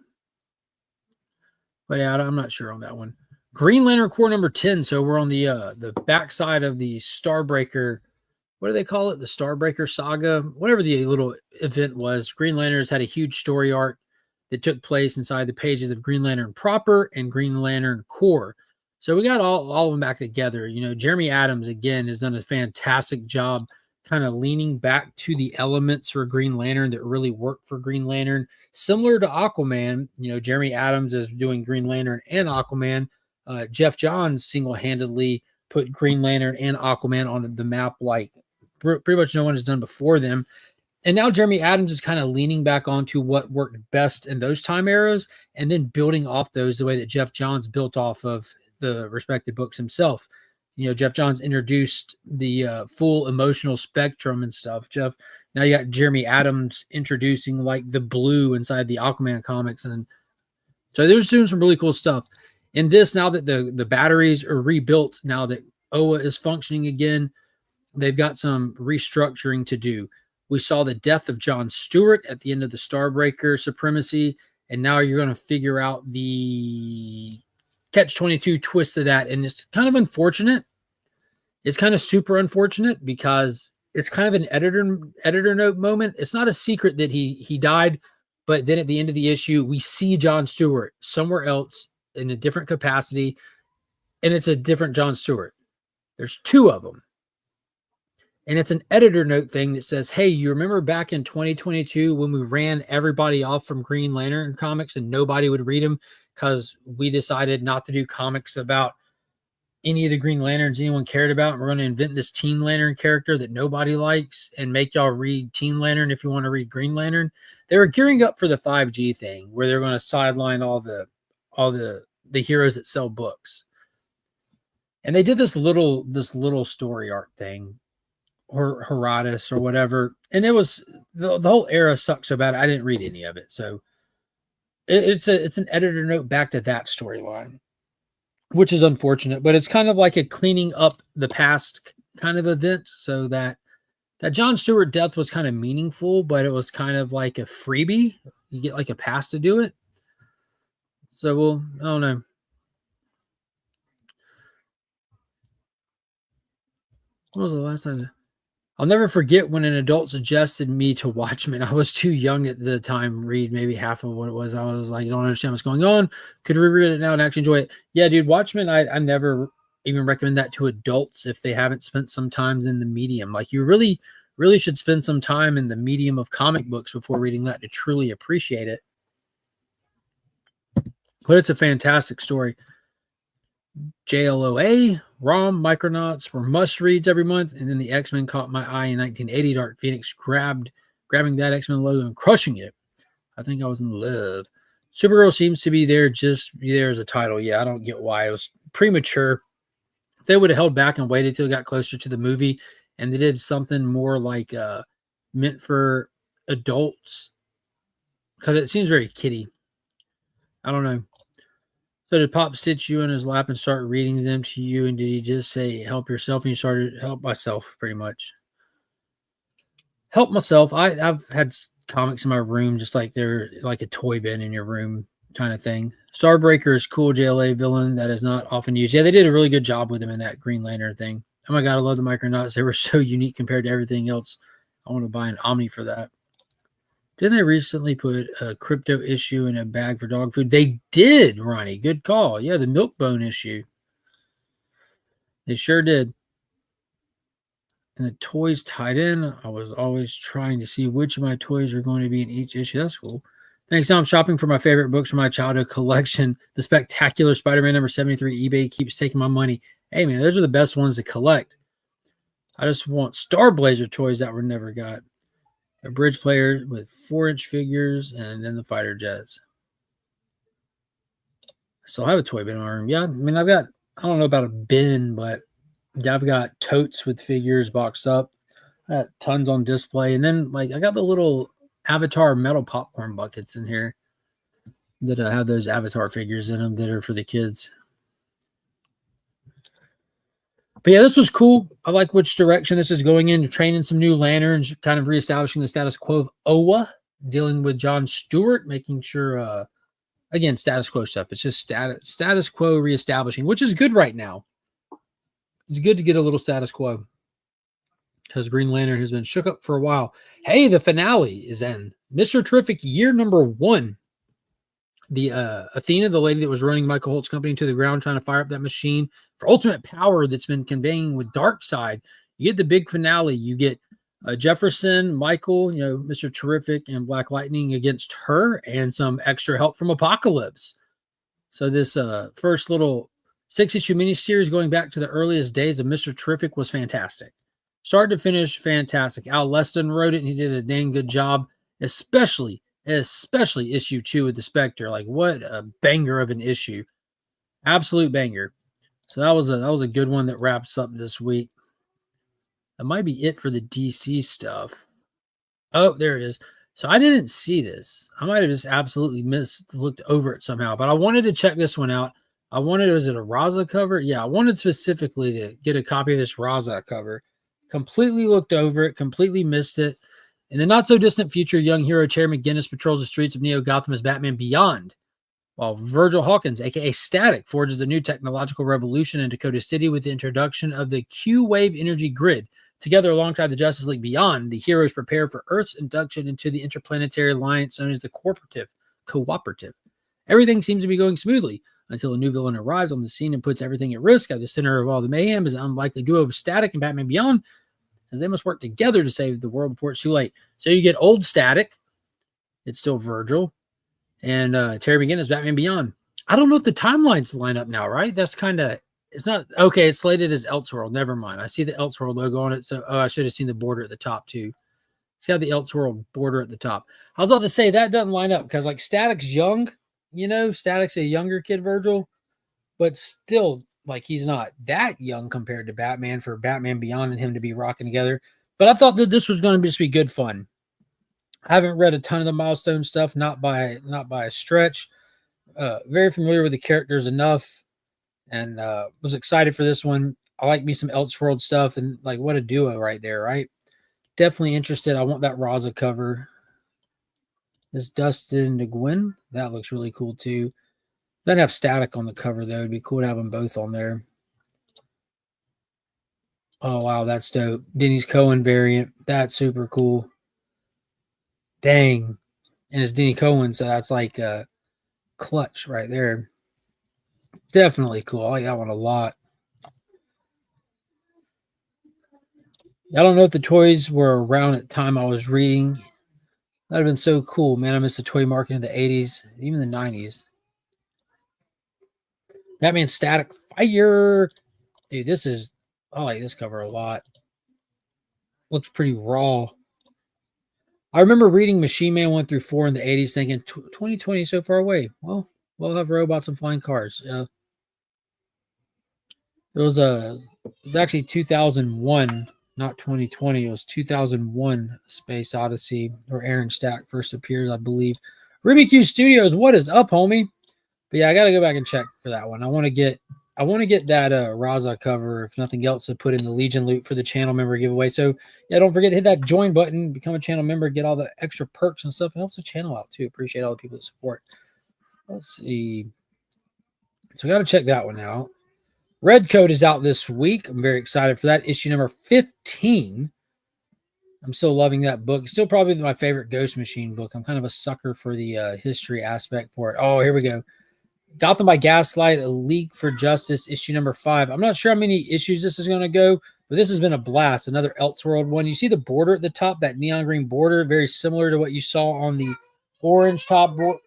S1: But yeah, I'm not sure on that one. Green Lantern Corps #10. So we're on the backside of the Starbreaker. What do they call it? The Starbreaker saga, whatever the little event was. Green Lanterns had a huge story arc that took place inside the pages of Green Lantern proper and Green Lantern Corps. So we got all of them back together. You know, Jeremy Adams, again, has done a fantastic job kind of leaning back to the elements for Green Lantern that really work for Green Lantern. Similar to Aquaman, you know, Jeremy Adams is doing Green Lantern and Aquaman. Jeff Johns single-handedly put Green Lantern and Aquaman on the map like pretty much no one has done before them. And now Jeremy Adams is kind of leaning back onto what worked best in those time eras and then building off those the way that Jeff Johns built off of the respected books himself. You know, Jeff Johns introduced the full emotional spectrum and stuff. Now you got Jeremy Adams introducing like the blue inside the Aquaman comics. And so they're just doing some really cool stuff. In this, now that the batteries are rebuilt, now that OA is functioning again, they've got some restructuring to do. We saw the death of John Stewart at the end of the Starbreaker supremacy, and now you're going to figure out the catch-22 twist of that, and it's kind of unfortunate. It's kind of super unfortunate because it's kind of an editor note moment. It's not a secret that he died, but then at the end of the issue, we see John Stewart somewhere else in a different capacity, and it's a different John Stewart. There's 2 of them. And it's an editor note thing that says, hey, you remember back in 2022 when we ran everybody off from Green Lantern comics and nobody would read them because we decided not to do comics about any of the Green Lanterns anyone cared about. And we're going to invent this Teen Lantern character that nobody likes and make y'all read Teen Lantern if you want to read Green Lantern. They were gearing up for the 5G thing where they're going to sideline all the heroes that sell books. And they did this little story arc thing, or Herodotus or whatever. And it was the whole era sucked so bad I didn't read any of it. So it's an editor note back to that storyline, which is unfortunate, but it's kind of like a cleaning up the past kind of event. So that John Stewart death was kind of meaningful, but it was kind of like a freebie. You get like a pass to do it. So I don't know. What was the last time? I'll never forget when an adult suggested me to Watchmen. I was too young at the time. Read maybe half of what it was. I was like, I don't understand what's going on. Could reread it now and actually enjoy it. Yeah, dude, Watchmen. I never even recommend that to adults if they haven't spent some time in the medium. Like you really should spend some time in the medium of comic books before reading that to truly appreciate it. But it's a fantastic story. JLOA, ROM, Micronauts were must-reads every month, and then the X-Men caught my eye in 1980. Dark Phoenix grabbing that X-Men logo and crushing it. I think I was in love. Supergirl seems to be there just be there as a title. Yeah, I don't get why. It was premature. If they would have held back and waited till it got closer to the movie and they did something more like meant for adults, because it seems very kiddie. I don't know. So did Pop sit you in his lap and start reading them to you? And did he just say, help yourself? And you started, help myself, pretty much. Help myself. I've had comics in my room, just like they're like a toy bin in your room kind of thing. Starbreaker is cool JLA villain that is not often used. Yeah, they did a really good job with him in that Green Lantern thing. Oh my God, I love the Micronauts. They were so unique compared to everything else. I want to buy an Omni for that. Didn't they recently put a crypto issue in a bag for dog food? They did, Ronnie. Good call. Yeah, the milk bone issue. They sure did. And the toys tied in. I was always trying to see which of my toys are going to be in each issue. That's cool. Thanks. Now I'm shopping for my favorite books from my childhood collection. The Spectacular Spider-Man number 73. eBay keeps taking my money. Hey, man, those are the best ones to collect. I just want Star Blazer toys that were never got. A bridge player with 4-inch figures, and then the fighter jets. I still have a toy bin in my room. Yeah, I mean, I don't know about a bin, but yeah, I've got totes with figures boxed up. I got tons on display. And then, like, I got the little Avatar metal popcorn buckets in here that have those Avatar figures in them that are for the kids. But yeah, this was cool. I like which direction this is going in. You're training some new lanterns, kind of reestablishing the status quo of Oa, dealing with John Stewart, making sure, again, status quo stuff. It's just status quo reestablishing, which is good right now. It's good to get a little status quo because Green Lantern has been shook up for a while. Hey, the finale is in. Mr. Terrific year number 1. The Athena, the lady that was running Michael Holt's company to the ground, trying to fire up that machine for ultimate power that's been conveying with Darkseid. You get the big finale. You get Jefferson, Michael, Mr. Terrific, and Black Lightning against her, and some extra help from Apocalypse. So this first little 6-issue miniseries going back to the earliest days of Mr. Terrific was fantastic. Start to finish, fantastic. Al Leston wrote it, and he did a dang good job, especially issue 2 with the Spectre. Like, what a banger of an issue. Absolute banger. So that was a good one that wraps up this week. That might be it for the DC stuff. Oh, there it is. So I didn't see this. I might have just absolutely looked over it somehow, but I wanted to check this one out. Was it a Raza cover? Yeah, I wanted specifically to get a copy of this Raza cover. Completely looked over it, completely missed it. In the not-so-distant future, young hero Terry McGinnis patrols the streets of Neo-Gotham as Batman Beyond, while Virgil Hawkins, a.k.a. Static, forges a new technological revolution in Dakota City with the introduction of the Q-Wave energy grid. Together, alongside the Justice League Beyond, the heroes prepare for Earth's induction into the interplanetary alliance known as the Cooperative. Everything seems to be going smoothly until a new villain arrives on the scene and puts everything at risk. At the center of all the mayhem is an unlikely duo of Static and Batman Beyond, as they must work together to save the world before it's too late. So you get old Static. It's still Virgil. And Terry McGinnis, Batman Beyond. I don't know if the timelines line up now, right? That's kind of, it's not, okay, it's slated as Elseworld. Never mind. I see the Elseworld logo on it. So, I should have seen the border at the top too. It's got the Elseworld border at the top. I was about to say that doesn't line up because like Static's young, Static's a younger kid, Virgil, but still, like, he's not that young compared to Batman for Batman Beyond and him to be rocking together. But I thought that this was going to just be good fun. I haven't read a ton of the Milestone stuff, not by a stretch. Very familiar with the characters enough, and was excited for this one. I like me some Elseworld stuff, and like, what a duo right there, right? Definitely interested. I want that Raza cover. This Dustin DeGuin, that looks really cool too. Doesn't have Static on the cover though. It'd be cool to have them both on there. Oh, wow, that's dope. Denny's Cohen variant. That's super cool. Dang. And it's Denny Cohen, so that's like clutch right there. Definitely cool. I like that one a lot. I don't know if the toys were around at the time I was reading. That'd have been so cool, man. I miss the toy market in the 80s, even the 90s. Batman Static Fire. Dude, I like this cover a lot. Looks pretty raw. I remember reading Machine Man 1 through 4 in the 80s thinking, 2020 is so far away. Well, we'll have robots and flying cars. It was actually 2001, not 2020. It was 2001 Space Odyssey, where Aaron Stack first appears, I believe. Ruby Q Studios, what is up, homie? But yeah, I gotta go back and check for that one. I want to get that Raza cover, if nothing else, to put in the Legion loot for the channel member giveaway. So yeah, don't forget to hit that join button, become a channel member, get all the extra perks and stuff. It helps the channel out too. Appreciate all the people that support. Let's see. So I gotta check that one out. Red Code is out this week. I'm very excited for that. Issue number 15. I'm still loving that book. Still probably my favorite Ghost Machine book. I'm kind of a sucker for the history aspect for it. Oh, here we go. Gotham by Gaslight, A League for Justice, issue number 5. I'm not sure how many issues this is going to go, but this has been a blast. Another Elseworld one. You see the border at the top, that neon green border, very similar to what you saw on the orange top border.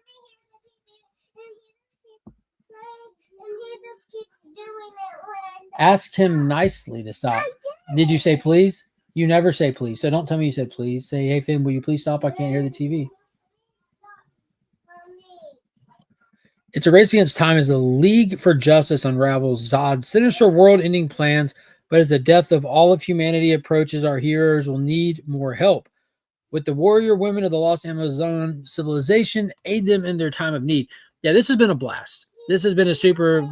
S1: Ask him nicely to stop. Did you say please? You never say please, so don't tell me you said please. Say, hey, Finn, will you please stop? I can't hear the TV. It's a race against time as the League for Justice unravels Zod's sinister world-ending plans, but as the death of all of humanity approaches, our heroes will need more help. With the warrior women of the Lost Amazon civilization, aid them in their time of need. Yeah, this has been a blast. This has been a super,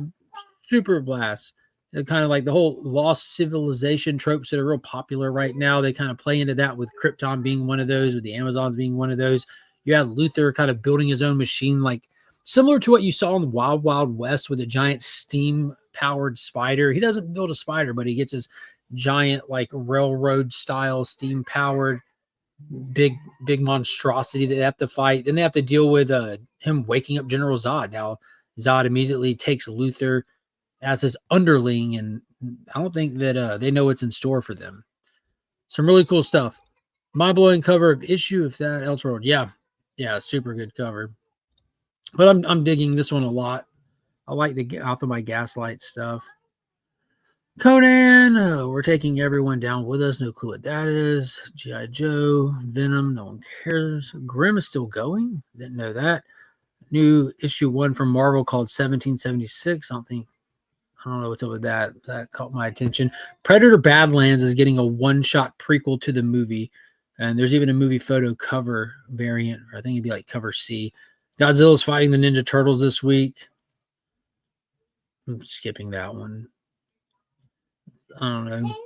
S1: super blast. Kind of like the whole lost civilization tropes that are real popular right now. They kind of play into that with Krypton being one of those, with the Amazons being one of those. You have Luthor kind of building his own machine, like similar to what you saw in the Wild Wild West with a giant steam-powered spider. He doesn't build a spider, but he gets his giant, like, railroad-style, steam-powered, big monstrosity that they have to fight. Then they have to deal with him waking up General Zod. Now, Zod immediately takes Luthor as his underling, and I don't think that they know what's in store for them. Some really cool stuff. Mind-blowing cover of issue, if that Elseworld. Yeah, super good cover. But I'm digging this one a lot. I like the Gotham by Gaslight stuff. Conan, we're taking everyone down with us. No clue what that is. G.I. Joe, Venom, no one cares. Grimm is still going. Didn't know that. New issue 1 from Marvel called 1776. I don't know what's up with that. That caught my attention. Predator Badlands is getting a one-shot prequel to the movie. And there's even a movie photo cover variant. Or I think it'd be like cover C. Godzilla's fighting the Ninja Turtles this week. I'm skipping that one. I don't know.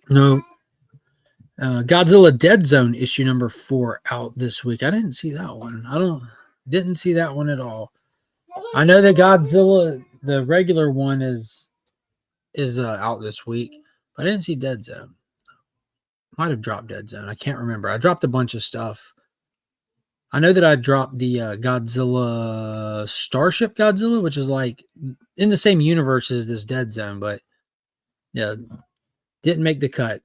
S1: No. Godzilla Dead Zone issue number 4 out this week. I didn't see that one. Didn't see that one at all. I know that Godzilla, the regular one, is out this week, but I didn't see Dead Zone. Might have dropped Dead Zone. I can't remember. I dropped a bunch of stuff. I know that I dropped the Godzilla Starship Godzilla, which is like in the same universe as this Dead Zone, but yeah, didn't make the cut.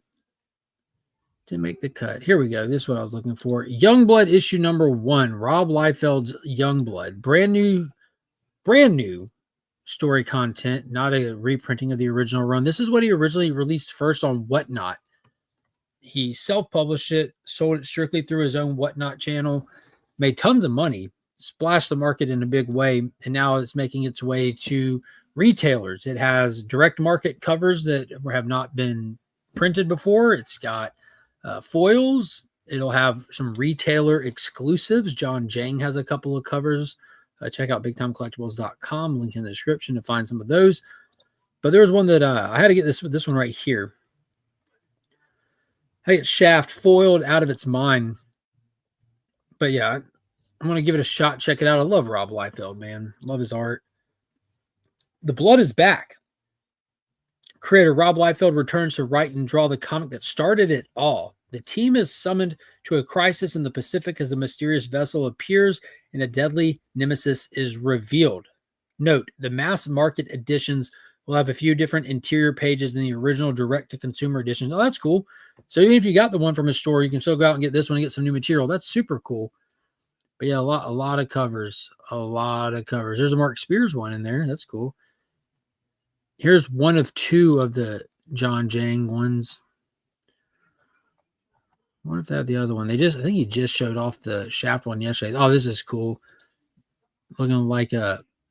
S1: Here we go. This is what I was looking for. Youngblood issue number 1. Rob Liefeld's Youngblood. Brand new story content, not a reprinting of the original run. This is what he originally released first on Whatnot. He self-published it, sold it strictly through his own Whatnot channel, made tons of money, splashed the market in a big way, and now it's making its way to retailers. It has direct market covers that have not been printed before. It's got foils. It'll have some retailer exclusives. John Jang has a couple of covers. Check out bigtimecollectibles.com. Link in the description to find some of those. But there was one that I had to get this one right here. I get Shaft foiled out of its mind. But yeah, I'm going to give it a shot. Check it out. I love Rob Liefeld, man. Love his art. The blood is back. Creator Rob Liefeld returns to write and draw the comic that started it all. The team is summoned to a crisis in the Pacific as a mysterious vessel appears and a deadly nemesis is revealed. Note, the mass market editions will have a few different interior pages than the original direct-to-consumer editions. Oh, that's cool. So even if you got the one from a store, you can still go out and get this one and get some new material. That's super cool. But yeah, a lot of covers. A lot of covers. There's a Mark Spears one in there. That's cool. Here's one of two of the John Jang ones. I wonder if they have the other one. I think he just showed off the Shaft one yesterday. Oh, this is cool. Looking like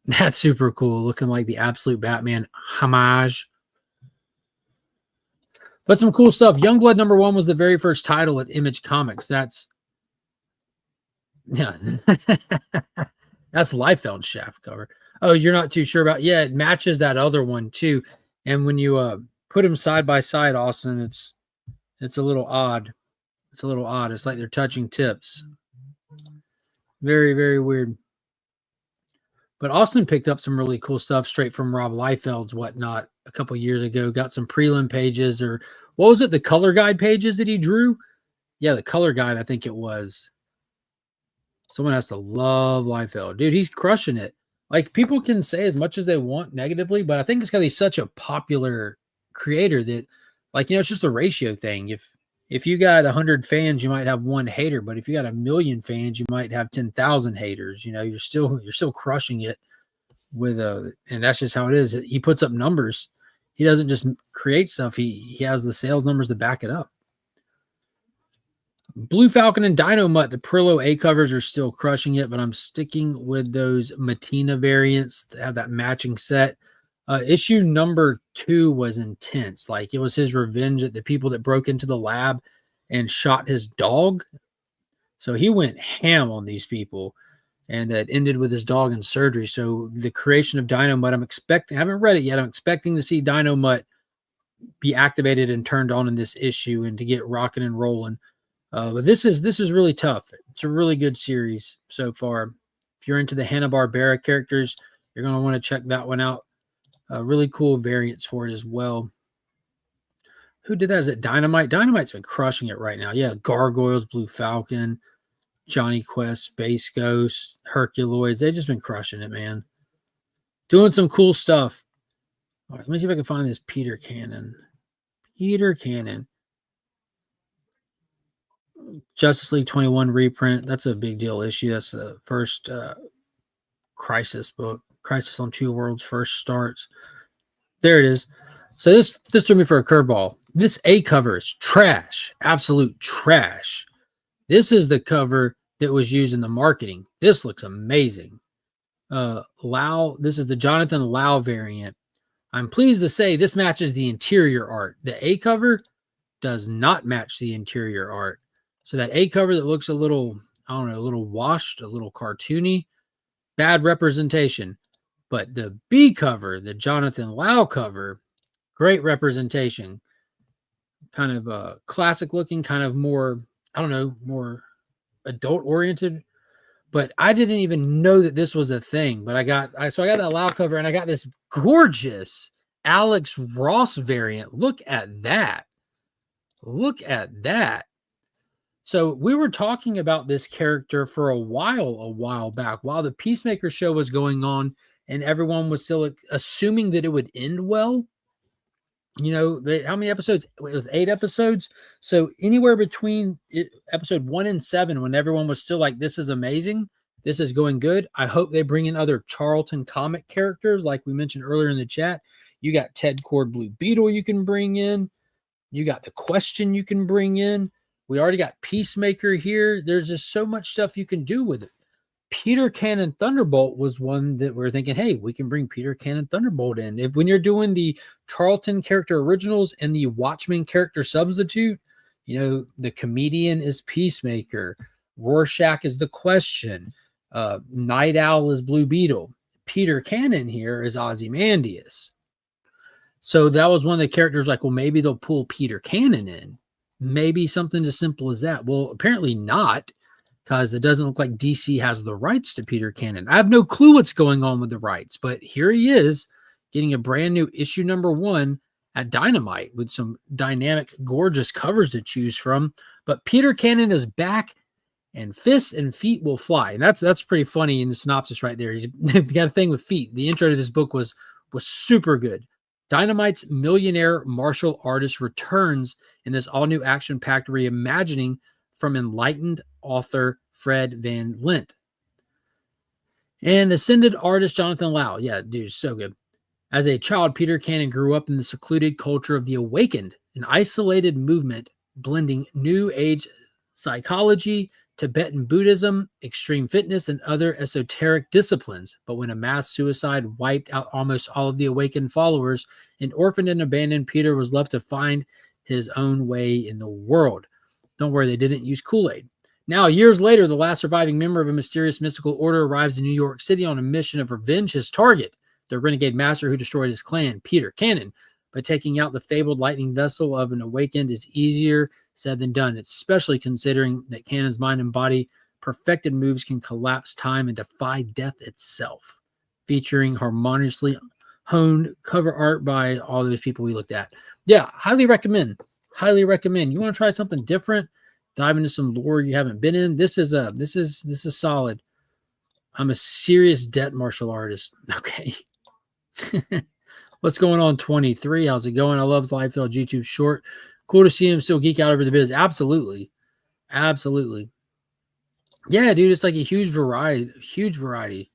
S1: that's super cool. Looking like the absolute Batman homage. But some cool stuff. Youngblood #1 was the very first title at Image Comics. That's Liefeld's Shaft cover. Oh, you're not too sure about? Yeah, it matches that other one too. And when you put them side by side, Austin, it's a little odd. It's a little odd. It's like they're touching tips. Very, very weird. But Austin picked up some really cool stuff straight from Rob Liefeld's whatnot a couple years ago. Got some prelim pages, or what was it? The color guide pages that he drew? Yeah, the color guide, I think it was. Someone has to love Liefeld. Dude, he's crushing it. Like, people can say as much as they want negatively, but I think it's because he's such a popular creator that, like, it's just a ratio thing. If you got 100 fans, you might have one hater, but if you got 1 million fans, you might have 10,000 haters. You're still crushing it with and that's just how it is. He puts up numbers. He doesn't just create stuff. He has the sales numbers to back it up. Blue Falcon and Dynamite, the Prillo A covers are still crushing it, but I'm sticking with those Matina variants to have that matching set. Issue #2 was intense. Like, it was his revenge at the people that broke into the lab and shot his dog. So he went ham on these people, and it ended with his dog in surgery. So the creation of Dynamite, I haven't read it yet. I'm expecting to see Dynamite be activated and turned on in this issue and to get rocking and rolling. But this is really tough. It's a really good series so far. If you're into the Hanna-Barbera characters, you're going to want to check that one out. Really cool variants for it as well. Who did that? Is it Dynamite? Dynamite's been crushing it right now. Yeah, Gargoyles, Blue Falcon, Johnny Quest, Space Ghost, Herculoids. They've just been crushing it, man. Doing some cool stuff. All right, let me see if I can find this Peter Cannon. Peter Cannon. Justice League 21 reprint. That's a big deal issue. That's the first Crisis book. Crisis on Two Worlds first starts. There it is. So this threw me for a curveball. This A cover is trash. Absolute trash. This is the cover that was used in the marketing. This looks amazing. This is the Jonathan Lau variant. I'm pleased to say this matches the interior art. The A cover does not match the interior art. So that A cover that looks a little, a little washed, a little cartoony, bad representation. But the B cover, the Jonathan Lau cover, great representation. Kind of classic looking, kind of more, more adult oriented. But I didn't even know that this was a thing. But I got that Lau cover, and I got this gorgeous Alex Ross variant. Look at that. Look at that. So we were talking about this character for a while back, while the Peacemaker show was going on, and everyone was still assuming that it would end well. How many episodes? It was 8 episodes. So anywhere between episode 1 and 7, when everyone was still like, this is amazing, this is going good. I hope they bring in other Charlton comic characters, like we mentioned earlier in the chat. You got Ted Kord Blue Beetle you can bring in. You got the Question you can bring in. We already got Peacemaker here. There's just so much stuff you can do with it. Peter Cannon Thunderbolt was one that we're thinking, hey, we can bring Peter Cannon Thunderbolt in. When you're doing the Charlton character originals and the Watchmen character substitute, the comedian is Peacemaker. Rorschach is the Question. Night Owl is Blue Beetle. Peter Cannon here is Ozymandias. So that was one of the characters like, well, maybe they'll pull Peter Cannon in. Maybe something as simple as that. Well, apparently not, because it doesn't look like DC has the rights to Peter Cannon. I have no clue what's going on with the rights, but here he is getting a brand new issue #1 at Dynamite with some dynamic, gorgeous covers to choose from. But Peter Cannon is back, and fists and feet will fly. And that's pretty funny in the synopsis right there. He's got a thing with feet. The intro to this book was super good. Dynamite's millionaire martial artist returns in this all-new action-packed reimagining from enlightened author Fred Van Lent. And ascended artist Jonathan Lau. Yeah, dude, so good. As a child, Peter Cannon grew up in the secluded culture of the Awakened, an isolated movement blending New Age psychology, Tibetan Buddhism, extreme fitness, and other esoteric disciplines. But when a mass suicide wiped out almost all of the Awakened followers, an orphaned and abandoned Peter was left to find his own way in the world. Don't worry, they didn't use Kool-Aid. Now, years later, the last surviving member of a mysterious mystical order arrives in New York City on a mission of revenge his target, the renegade master who destroyed his clan, Peter Cannon. But taking out the fabled lightning vessel of an Awakened is easier said than done, especially considering that Cannon's mind and body perfected moves can collapse time and defy death itself. Featuring harmoniously honed cover art by all those people we looked at. Yeah, highly recommend. Highly recommend. You want to try something different? Dive into some lore you haven't been in. This is solid. I'm a serious debt martial artist. Okay. What's going on, 23? How's it going? I love Liefeld YouTube short. Cool to see him still geek out over the biz. Absolutely. Absolutely. Yeah, dude, it's like a huge variety. Huge variety.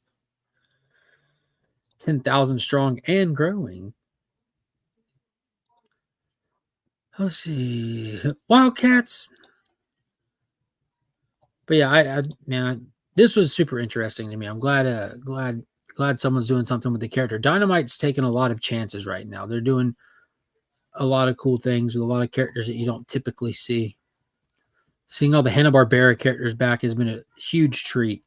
S1: 10,000 strong and growing. Let's see. Wildcats. But yeah, this was super interesting to me. I'm glad someone's doing something with the character. Dynamite's taking a lot of chances right now. They're doing a lot of cool things with a lot of characters that you don't typically see. Seeing all the Hanna-Barbera characters back has been a huge treat.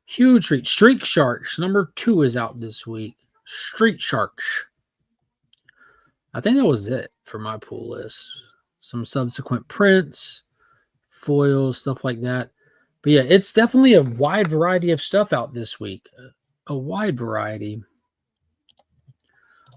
S1: Huge treat. Street Sharks number 2 is out this week. Street Sharks. I think that was it for my pull list. Some subsequent prints, foils, stuff like that. But yeah, it's definitely a wide variety of stuff out this week. A wide variety.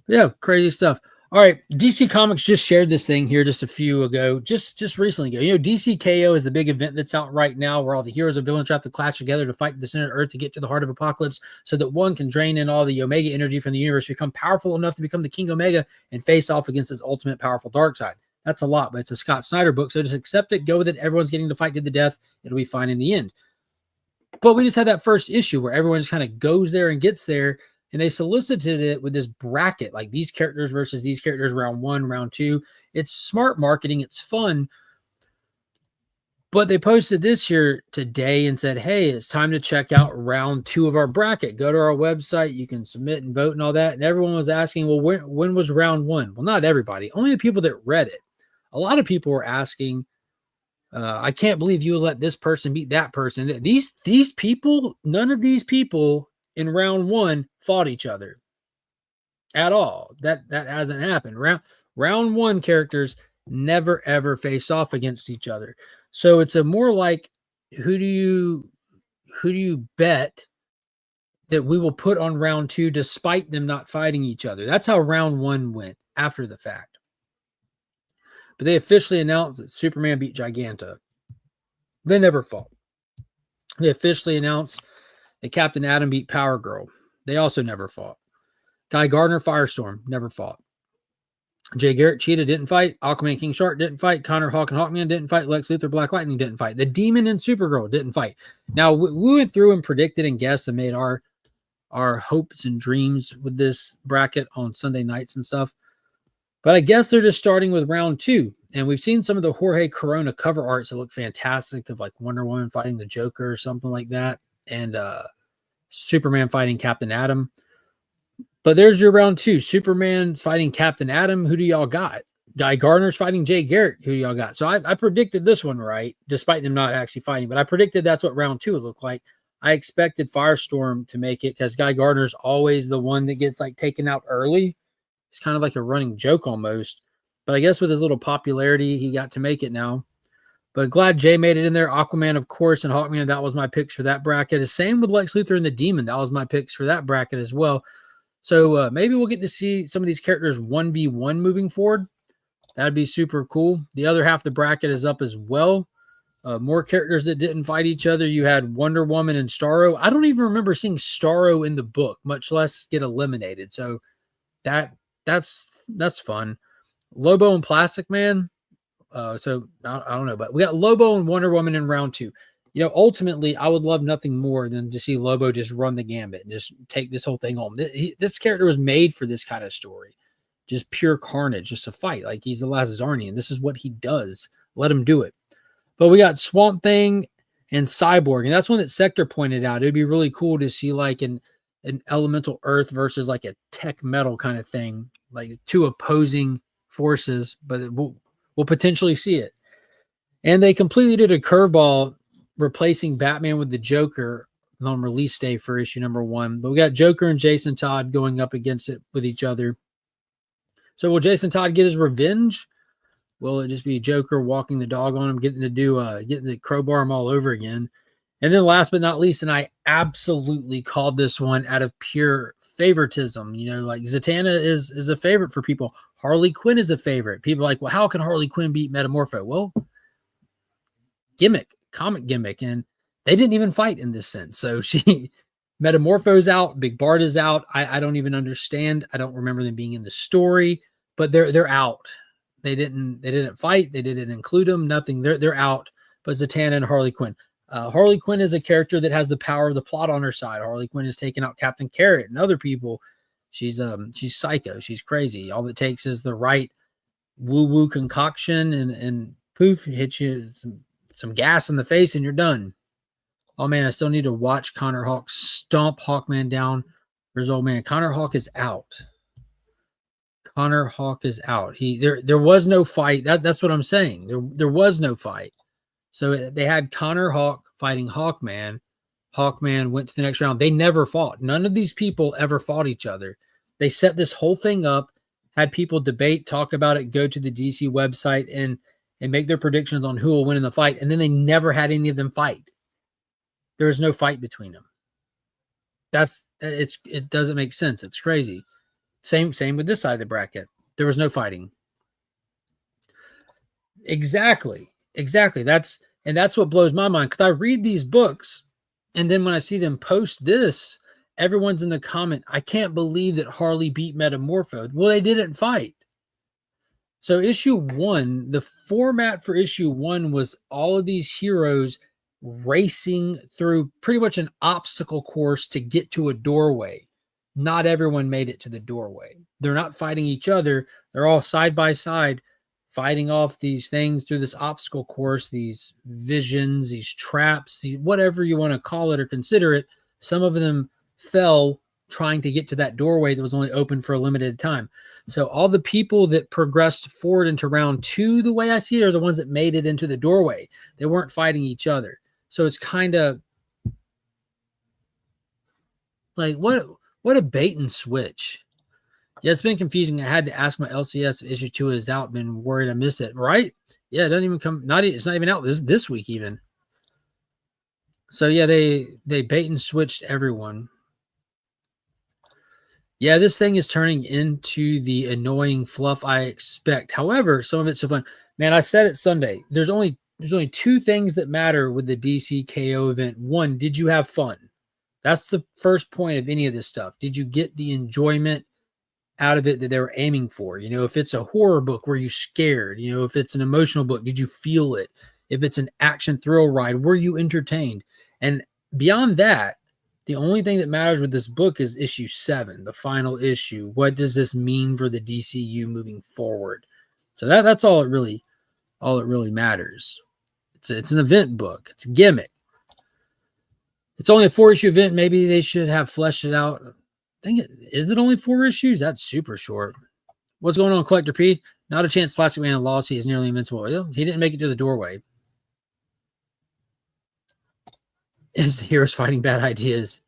S1: Yeah, crazy stuff. All right, DC Comics just shared this thing here just a few ago, just recently ago. You know, DC KO is the big event that's out right now where all the heroes and villains have to clash together to fight the center of Earth to get to the heart of Apocalypse so that one can drain in all the Omega energy from the universe, become powerful enough to become the King Omega and face off against his ultimate powerful dark side. That's a lot, but it's a Scott Snyder book, so just accept it, go with it. Everyone's getting to fight to the death. It'll be fine in the end. But we just had that first issue where everyone just kind of goes there and gets there. And they solicited it with this bracket, like these characters versus these characters, round 1, round 2. It's smart marketing. It's fun. But they posted this here today and said, hey, it's time to check out round 2 of our bracket. Go to our website. You can submit and vote and all that. And everyone was asking, well, when was round 1? Well, not everybody. Only the people that read it. A lot of people were asking, I can't believe you let this person beat that person. These people, none of these people in round 1 fought each other at all. That hasn't happened. Round 1 characters never ever face off against each other. So it's a more like who do you bet that we will put on round 2 despite them not fighting each other. That's how round 1 went after the fact. But they officially announced that Superman beat Giganta. They never fought. They officially announced that Captain Atom beat Power Girl. They also never fought. Guy Gardner, Firestorm, never fought. Jay Garrett, Cheetah didn't fight. Aquaman, King Shark didn't fight. Connor, Hawk, and Hawkman didn't fight. Lex Luthor, Black Lightning didn't fight. The Demon and Supergirl didn't fight. Now, we went through and predicted and guessed and made our hopes and dreams with this bracket on Sunday nights and stuff. But I guess they're just starting with round 2. And we've seen some of the Jorge Corona cover arts that look fantastic of like Wonder Woman fighting the Joker or something like that. And Superman fighting Captain Atom. But there's your round 2. Superman fighting Captain Atom. Who do y'all got? Guy Gardner's fighting Jay Garrett. Who do y'all got? So I predicted this one right, despite them not actually fighting. But I predicted that's what round 2 would look like. I expected Firestorm to make it because Guy Gardner's always the one that gets like taken out early. It's kind of like a running joke almost. But I guess with his little popularity, he got to make it now. But glad Jay made it in there. Aquaman, of course, and Hawkman, that was my picks for that bracket. The same with Lex Luthor and the Demon. That was my picks for that bracket as well. So maybe we'll get to see some of these characters 1v1 moving forward. That'd be super cool. The other half of the bracket is up as well. More characters that didn't fight each other. You had Wonder Woman and Starro. I don't even remember seeing Starro in the book, much less get eliminated. So that's fun. Lobo and Plastic Man. So I don't know, but we got Lobo and Wonder Woman in round 2. You know, ultimately, I would love nothing more than to see Lobo just run the gambit and just take this whole thing home. This character was made for this kind of story. Just pure carnage, just a fight. Like, he's the last Zarnian. This is what he does. Let him do it. But we got Swamp Thing and Cyborg. And that's one that Sector pointed out. It'd be really cool to see like an elemental earth versus like a tech metal kind of thing. Like 2 opposing forces, but we'll potentially see it. And they completely did a curveball replacing Batman with the Joker on release day for issue number 1. But we got Joker and Jason Todd going up against it with each other. So will Jason Todd get his revenge? Will it just be Joker walking the dog on him, getting the crowbar him all over again? And then last but not least, and I absolutely called this one out of pure favoritism. You know, like Zatanna is a favorite for people. Harley Quinn is a favorite. People are like, well, how can Harley Quinn beat Metamorpho? Well, comic gimmick. And they didn't even fight in this sense. So Metamorpho's out, Big Bart is out. I don't even understand. I don't remember them being in the story, but they're out. They didn't fight. They didn't include them. Nothing. They're out. But Zatanna and Harley Quinn. Harley Quinn is a character that has the power of the plot on her side. Harley Quinn has taken out Captain Carrot and other people. She's psycho. She's crazy. All it takes is the right woo-woo concoction and poof, hit you some gas in the face and you're done. Oh man, I still need to watch Connor Hawk stomp Hawkman down for his old man. Connor Hawk is out. Connor Hawk is out. There was no fight. That's what I'm saying. There was no fight. So they had Connor Hawk fighting Hawkman. Hawkman went to the next round. They never fought. None of these people ever fought each other. They set this whole thing up, had people debate, talk about it, go to the DC website and make their predictions on who will win in the fight. And then they never had any of them fight. There was no fight between them. It doesn't make sense. It's crazy. Same with this side of the bracket. There was no fighting. Exactly. That's what blows my mind, because I read these books and then when I see them post this, everyone's in the comment, I can't believe that Harley beat Metamorpho. Well, they didn't fight. So issue 1, the format for issue 1 was all of these heroes racing through pretty much an obstacle course to get to a doorway. Not everyone made it to the doorway. They're not fighting each other. They're all side by side fighting off these things through this obstacle course, these visions, these traps, whatever you want to call it or consider it. Some of them fell trying to get to that doorway that was only open for a limited time. So all the people that progressed forward into round 2, the way I see it, are the ones that made it into the doorway. They weren't fighting each other. So it's kind of like, what a bait and switch. Yeah, it's been confusing. I had to ask my LCS if issue 2 is out. Been worried I missed it. Right? Yeah, it doesn't even come. It's not even out this week even. So yeah, they bait and switched everyone. Yeah, this thing is turning into the annoying fluff I expect. However, some of it's so fun. Man, I said it Sunday. There's only 2 things that matter with the DC KO event. 1, did you have fun? That's the first point of any of this stuff. Did you get the enjoyment out of it that they were aiming for? You know, if it's a horror book, were you scared? You know, if it's an emotional book, did you feel it? If it's an action thrill ride, were you entertained? And beyond that, the only thing that matters with this book is issue 7, the final issue. What does this mean for the DCU moving forward? So that's all it really matters. It's an event book. It's a gimmick. It's only a 4-issue event. Maybe they should have fleshed it out. Is it only 4 issues? That's super short. What's going on, Collector P? Not a chance Plastic Man lost. He is nearly invincible. He didn't make it to the doorway. Is heroes fighting bad ideas?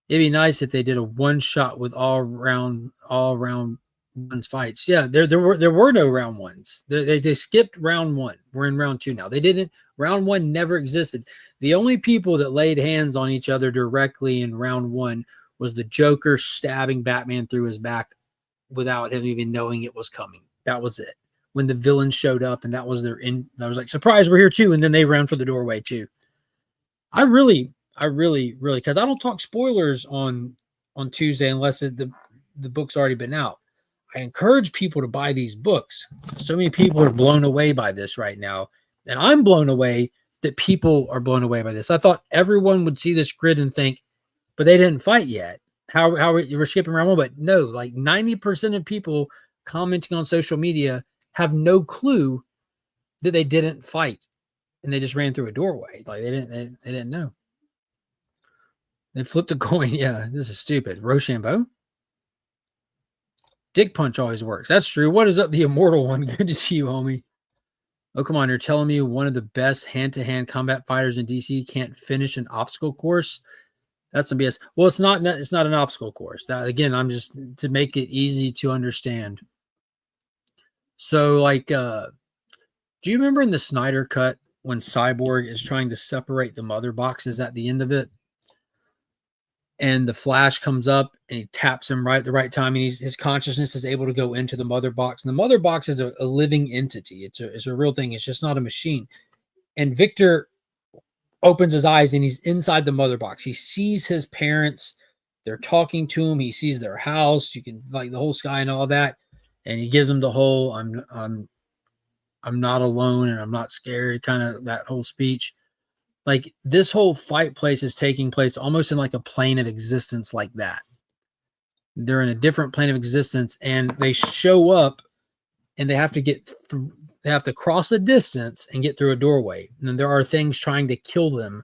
S1: It'd be nice if they did a one-shot with all round ones fights. Yeah, there were no round ones. They skipped round 1. We're in round 2 now. They didn't. Round 1 never existed. The only people that laid hands on each other directly in round 1 was the Joker stabbing Batman through his back without him even knowing it was coming. That was it. When the villain showed up, and that was I was like, surprise, we're here too. And then they ran for the doorway too. I really, because I don't talk spoilers on Tuesday unless the book's already been out. I encourage people to buy these books. So many people are blown away by this right now. And I'm blown away that people are blown away by this. I thought everyone would see this grid and think, but they didn't fight yet. How we're skipping around one, but no, like 90% of people commenting on social media have no clue that they didn't fight, and they just ran through a doorway. Like they didn't know. They flipped a coin. Yeah, this is stupid. Rochambeau. Dick punch always works. That's true. What is up, the immortal one? Good to see you, homie. Oh, come on. You're telling me one of the best hand-to-hand combat fighters in DC can't finish an obstacle course? That's some BS. Well, it's not an obstacle course. That, again, I'm just to make it easy to understand. So, like, do you remember in the Snyder Cut when Cyborg is trying to separate the mother boxes at the end of it? And the Flash comes up and he taps him right at the right time, and his consciousness is able to go into the mother box. And the mother box is a living entity. It's a real thing. It's just not a machine. And Victor opens his eyes and he's inside the mother box. He sees his parents. They're talking to him. He sees their house. You can like the whole sky and all that. And he gives him the whole I'm not alone and I'm not scared, kind of that whole speech. Like this whole fight place is taking place almost in like a plane of existence like that. They're in a different plane of existence, and they show up and they have to get through, they have to cross a distance and get through a doorway. And there are things trying to kill them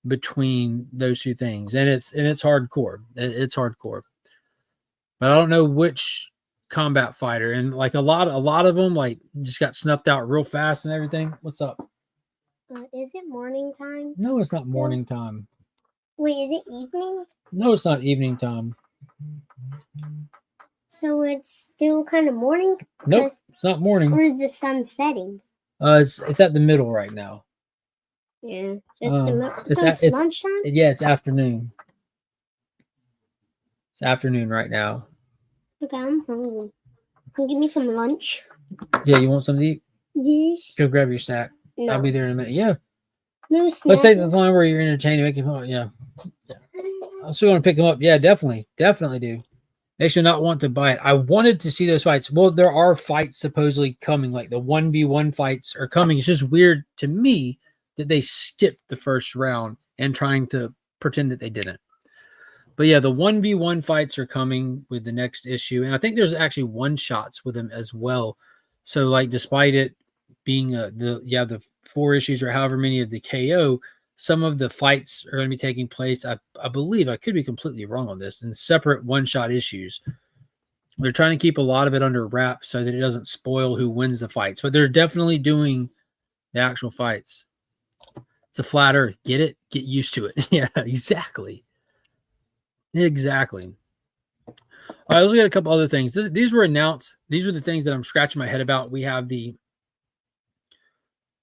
S1: between those two things. And it's hardcore. It's hardcore. But I don't know which combat fighter, and like a lot of them like just got snuffed out real fast and everything. What's up?
S3: Is it morning time?
S1: No, it's not morning time.
S3: Wait, is it evening?
S1: No, it's not evening time.
S3: So it's still kind of morning?
S1: Nope, it's not morning.
S3: Or is the sun setting?
S1: It's at the middle right now.
S3: Yeah.
S1: It's
S3: lunchtime?
S1: Yeah, it's afternoon. It's afternoon right now.
S3: Okay, I'm hungry. Can you give me some lunch?
S1: Yeah, you want something to eat?
S3: Yes.
S1: Go grab your snack.
S3: No.
S1: I'll be there in a minute. Yeah.
S3: No snack.
S1: Let's take the time where you're entertaining, make him fun. Yeah. I'm still going to pick him up. Yeah, definitely do. Makes me not want to buy it. I wanted to see those fights. Well, there are fights supposedly coming, like the 1v1 fights are coming. It's just weird to me that they skipped the first round and trying to pretend that they didn't. But yeah, the 1v1 fights are coming with the next issue. And I think there's actually one-shots with them as well. So like, despite it being the 4 issues or however many of the KO, some of the fights are going to be taking place, I believe, I could be completely wrong on this, in separate one-shot issues. They're trying to keep a lot of it under wraps so that it doesn't spoil who wins the fights. But they're definitely doing the actual fights. It's a flat earth. Get it? Get used to it. Yeah, exactly. Exactly. All right, let's look at a couple other things. These were announced. These are the things that I'm scratching my head about. We have the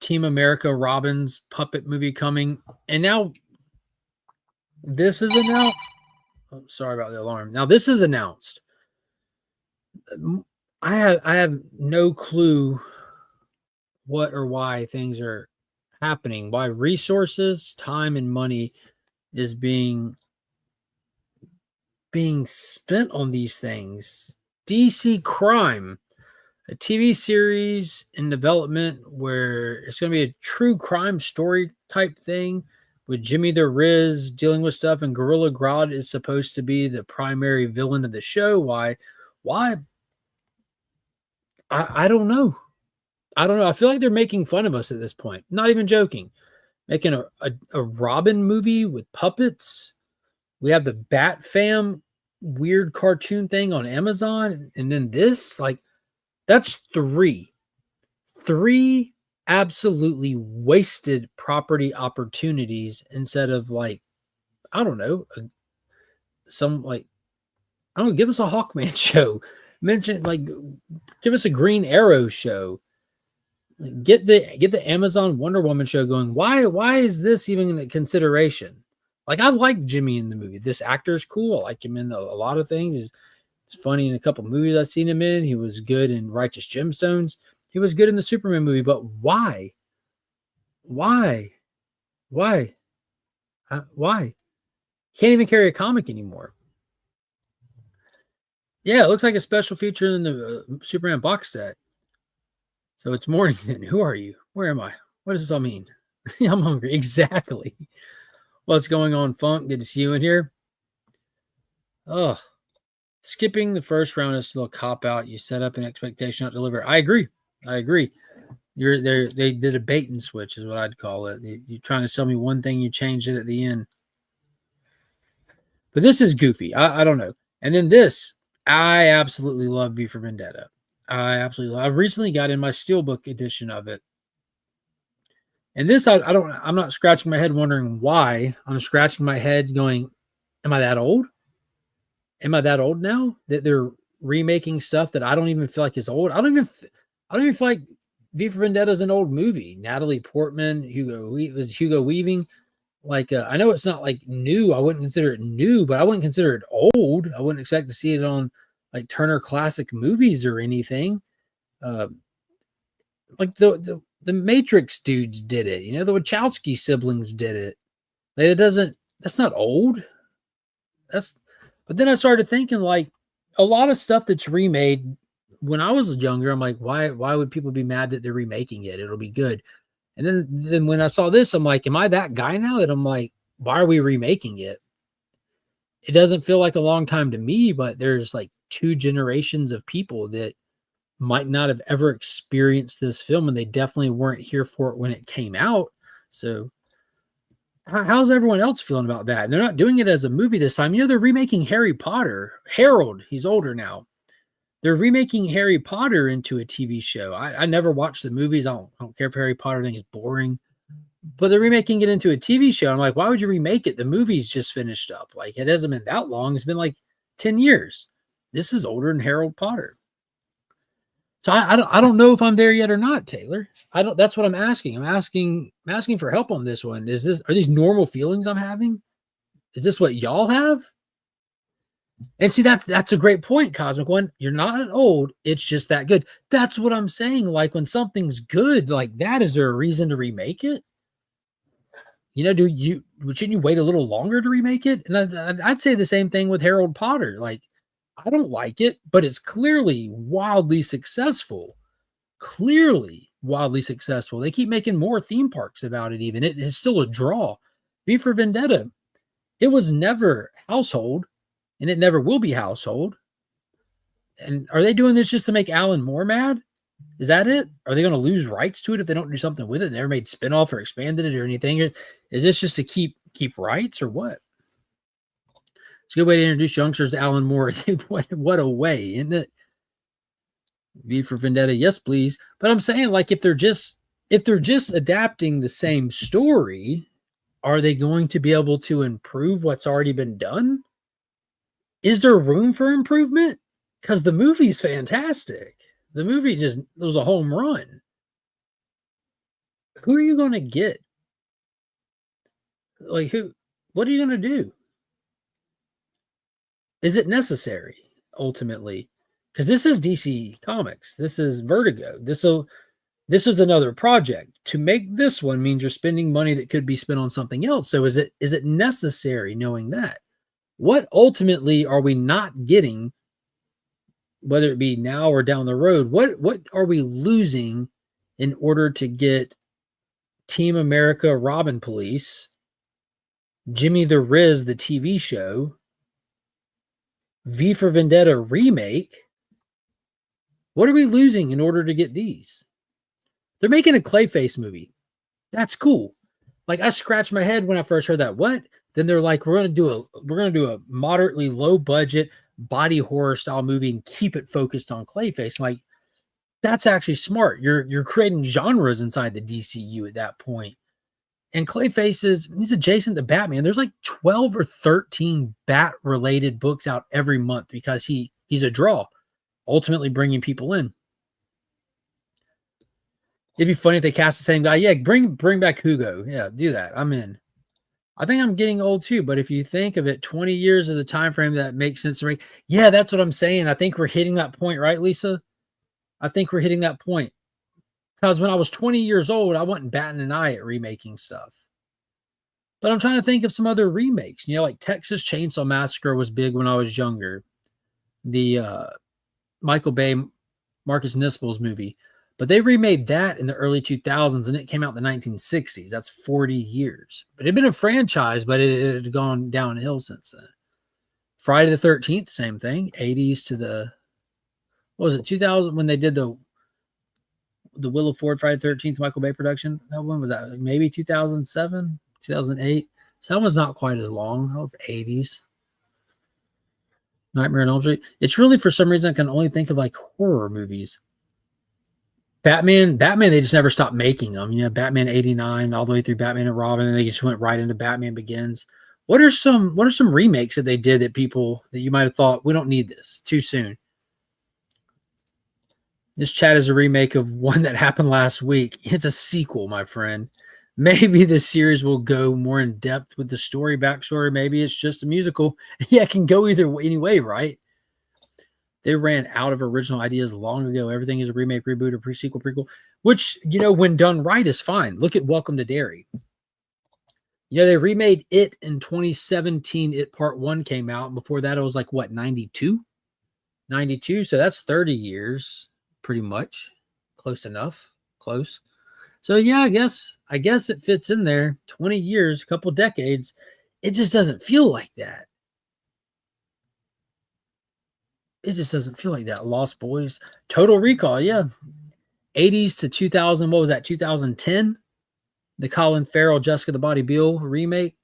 S1: Team America Robin's puppet movie coming, and now this is announced. Oh, sorry about the alarm. Now this is announced. I have no clue what or why things are happening, why resources, time, and money is being spent on these things. DC Crime, a TV series in development where it's going to be a true crime story type thing with Jimmy the Riz dealing with stuff, and Gorilla Grodd is supposed to be the primary villain of the show. Why? I don't know. I feel like they're making fun of us at this point. Not even joking. Making a Robin movie with puppets. We have the Bat Fam weird cartoon thing on Amazon. And then this, like, that's three absolutely wasted property opportunities instead of, like, I don't know, give us a Hawkman show. Give us a Green Arrow show. Get the Amazon Wonder Woman show going. Why is this even a consideration? Like, I like Jimmy in the movie. This actor is cool. I like him in a lot of things. He's funny in a couple movies I've seen him in. He was good in Righteous Gemstones. He was good in the Superman movie. But why? Why? Why? Why? Can't even carry a comic anymore. Yeah, it looks like a special feature in the Superman box set. So it's morning then. Who are you? Where am I? What does this all mean? I'm hungry. Exactly. What's going on, Funk? Good to see you in here. Oh, skipping the first round is still a cop out. You set up an expectation, not deliver. I agree. You're there. They did a bait and switch, is what I'd call it. You're trying to sell me one thing, you changed it at the end. But this is goofy. I don't know. And then this, I absolutely love V for Vendetta. I recently got in my Steelbook edition of it. And this, I'm not scratching my head wondering why. I'm scratching my head going, am I that old? Am I that old now that they're remaking stuff that I don't even feel like is old? I don't even feel like V for Vendetta is an old movie. Natalie Portman, Hugo Weaving. Like, I know it's not like new. I wouldn't consider it new, but I wouldn't consider it old. I wouldn't expect to see it on like Turner Classic Movies or anything. Like the Matrix dudes did it. You know, the Wachowski siblings did it. Like, that's not old. But then I started thinking, like, a lot of stuff that's remade. When I was younger, I'm like, why would people be mad that they're remaking it? It'll be good. And then when I saw this, I'm like, am I that guy now that I'm like, why are we remaking it? It doesn't feel like a long time to me, but there's like 2 generations of people that might not have ever experienced this film, and they definitely weren't here for it when it came out. So how's everyone else feeling about that? And they're not doing it as a movie this time. You know, they're remaking Harry Potter. Harold, he's older now. They're remaking Harry Potter into a TV show. I never watched the movies. I don't care if Harry Potter thing is boring. But they're remaking it into a TV show. I'm like, why would you remake it? The movie's just finished up. Like, it hasn't been that long. It's been like 10 years. This is older than Harold Potter. So I don't know if I'm there yet or not, Taylor. That's what I'm asking. I'm asking for help on this one. Are these normal feelings I'm having? Is this what y'all have? And see, that's a great point, Cosmic One. You're not old. It's just that good. That's what I'm saying. Like, when something's good like that, is there a reason to remake it? You know, shouldn't you wait a little longer to remake it? And I'd say the same thing with Harold Potter. Like, I don't like it, but it's clearly wildly successful. They keep making more theme parks about it even. It is still a draw. V for Vendetta, it was never household, and it never will be household. And are they doing this just to make Alan Moore mad? Is that it? Are they going to lose rights to it if they don't do something with it? They never made spinoff or expanded it or anything. Is this just to keep rights or what? It's a good way to introduce youngsters to Alan Moore. What a way, isn't it? V for Vendetta, yes, please. But I'm saying, like, if they're just adapting the same story, are they going to be able to improve what's already been done? Is there room for improvement? Because the movie's fantastic. The movie just was a home run. Who are you going to get? Like, what are you going to do? Is it necessary, ultimately? Because this is DC Comics. This is Vertigo. This is another project. To make this one means you're spending money that could be spent on something else. So is it necessary knowing that? What ultimately are we not getting, whether it be now or down the road? What are we losing in order to get Team America Robin Police, Jimmy the Riz, the TV show, V for Vendetta remake? What are we losing in order to get these? They're making a Clayface movie. That's cool. Like, I scratched my head when I first heard that. What? Then they're like, we're gonna do a moderately low budget body horror style movie and keep it focused on Clayface. I'm like, that's actually smart. You're creating genres inside the DCU at that point. And Clayface he's adjacent to Batman. There's like 12 or 13 Bat related books out every month because he's a draw, ultimately bringing people in. It'd be funny if they cast the same guy. Yeah, bring back Hugo. Yeah, do that. I'm in. I think I'm getting old too, but if you think of it, 20 years is the time frame that makes sense to me. Yeah, that's what I'm saying. I think we're hitting that point, right, Lisa? I think we're hitting that point. Because when I was 20 years old, I wasn't batting an eye at remaking stuff. But I'm trying to think of some other remakes. You know, like Texas Chainsaw Massacre was big when I was younger. The Michael Bay, Marcus Nispel's movie. But they remade that in the early 2000s, and it came out in the 1960s. That's 40 years. But it had been a franchise, but it had gone downhill since then. Friday the 13th, same thing. 80s to the, what was it, 2000, when they did the Willow Ford Friday the 13th Michael Bay production? That one was that maybe 2007, 2008. So that one's not quite as long. That was 80s. Nightmare on Elm Street. It's really, for some reason, I can only think of like horror movies. Batman, they just never stopped making them. You know, Batman 89 all the way through Batman and Robin, and they just went right into Batman Begins. What are some remakes that they did that people that you might have thought, we don't need this, too soon? This chat is a remake of one that happened last week. It's a sequel, my friend. Maybe the series will go more in depth with the story, backstory. Maybe it's just a musical. Yeah, it can go any way, right? They ran out of original ideas long ago. Everything is a remake, reboot, or pre-sequel, prequel, which, you know, when done right is fine. Look at Welcome to Derry. You know, they remade it in 2017. It Part 1 came out. And before that, it was like, what, 92? 92. So that's 30 years, pretty much. Close enough. Close. So, yeah, I guess it fits in there. 20 years, a couple decades. It just doesn't feel like that. It just doesn't feel like that. Lost Boys. Total Recall, yeah. 80s to 2000. What was that, 2010? The Colin Farrell, Jessica the Body Bill remake.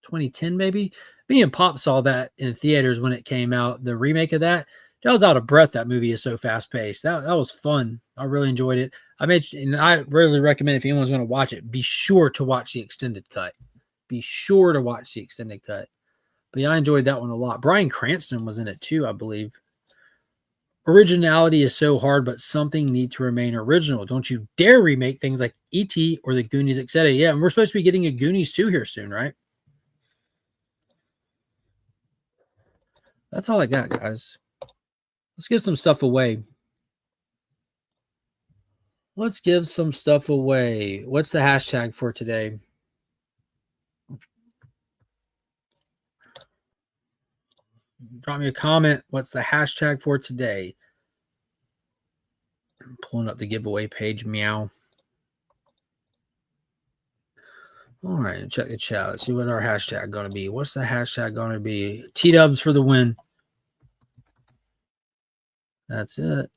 S1: 2010, maybe? Me and Pop saw that in theaters when it came out. The remake of that. I was out of breath. That movie is so fast-paced. That was fun. I really enjoyed it. And I really recommend, if anyone's going to watch it, be sure to watch the extended cut. Be sure to watch the extended cut. But yeah, I enjoyed that one a lot. Bryan Cranston was in it too, I believe. Originality is so hard, but something needs to remain original. Don't you dare remake things like E.T. or the Goonies, etc. Yeah, and we're supposed to be getting a Goonies 2 here soon, right? That's all I got, guys. Let's give some stuff away. Let's give some stuff away. What's the hashtag for today? Drop me a comment. What's the hashtag for today? I'm pulling up the giveaway page. Meow. All right, check the chat. Let's see what our hashtag going to be. What's the hashtag going to be? T-dubs for the win. That's it.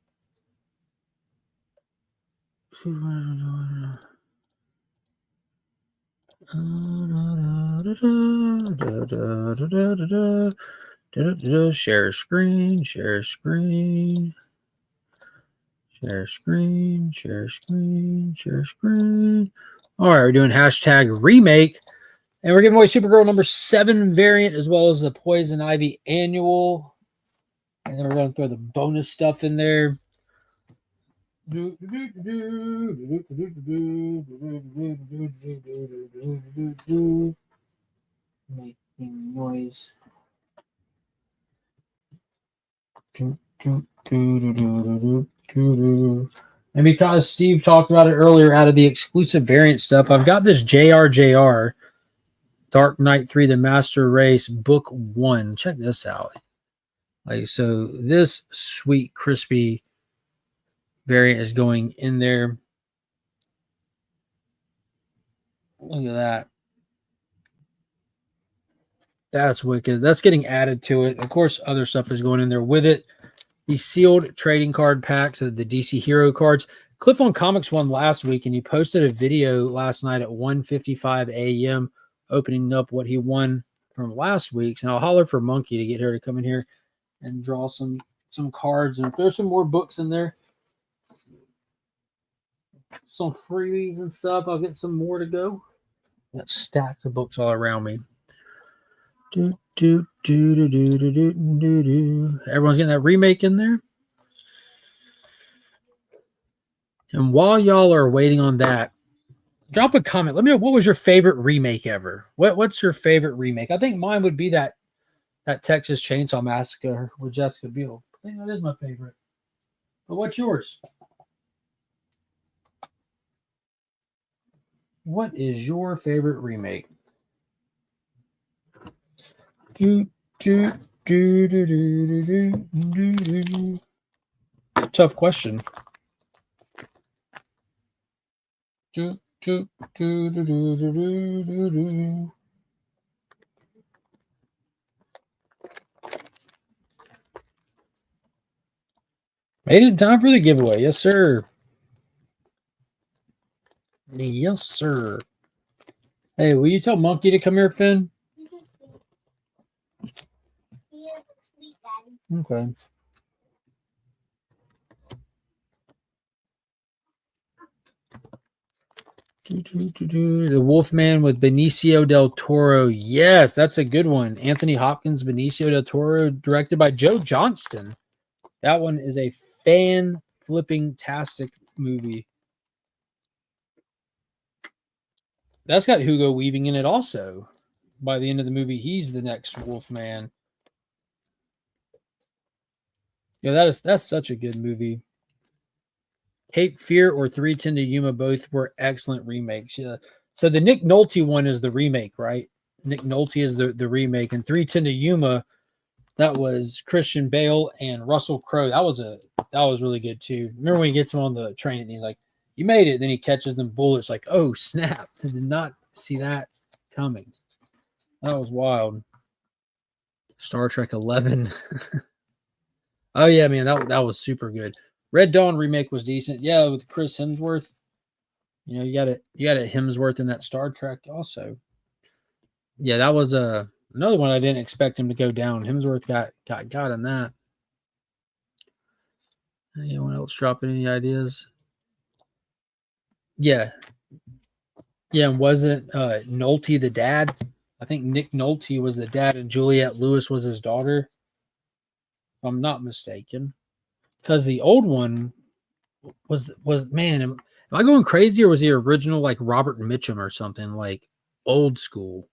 S1: Share screen, share screen, share screen, share screen, share screen. All right, we're doing hashtag remake, and we're giving away Supergirl number 7 variant as well as the Poison Ivy annual, and then we're going to throw the bonus stuff in there. Making noise. And because Steve talked about it earlier, out of the exclusive variant stuff, I've got this JRJR Dark Knight 3 The Master Race Book 1. Check this out. Like, so this sweet crispy variant is going in there. Look at that. That's wicked. That's getting added to it. Of course, other stuff is going in there with it. The sealed trading card packs of the DC Hero cards. Cliff on Comics won last week, and he posted a video last night at 1:55 a.m. opening up what he won from last week's. And I'll holler for Monkey to get her to come in here and draw some cards. And if there's some more books in there, some freebies and stuff, I'll get some more to go. Got stacks of books all around me. Everyone's getting that remake in there. And while y'all are waiting on that, Drop a comment. Let me know what was your favorite remake ever. What's your favorite remake? I think mine would be that Texas Chainsaw Massacre with Jessica Biel. I think that is my favorite. But what's yours? What is your favorite remake? Tough question. Made it in time for the giveaway. Yes, sir. Yes, sir. Hey, will you tell Monkey to come here, Finn?
S3: He is asleep, Daddy.
S1: Okay. The Wolfman with Benicio del Toro. Yes, that's a good one. Anthony Hopkins, Benicio del Toro, directed by Joe Johnston. That one is a fan-flipping-tastic movie. That's got Hugo Weaving in it also. By the end of the movie, he's the next Wolfman. Yeah, that's such a good movie. Cape Fear or 310 to Yuma both were excellent remakes. Yeah. So the Nick Nolte one is the remake, right? Nick Nolte is the remake, and 310 to Yuma, that was Christian Bale and Russell Crowe. That was really good too. Remember when he gets him on the train and he's like, "You made it." Then he catches them bullets. Like, oh snap! I did not see that coming. That was wild. Star Trek 11. Oh yeah, man, that was super good. Red Dawn remake was decent. Yeah, with Chris Hemsworth. You know, you got a Hemsworth in that Star Trek also. Yeah, that was another one I didn't expect him to go down. Hemsworth got in that. Anyone else dropping any ideas? Yeah. Yeah, and wasn't Nolte the dad? I think Nick Nolte was the dad and Juliette Lewis was his daughter. If I'm not mistaken. Because the old one was man, am I going crazy, or was the original like Robert Mitchum or something, like old school?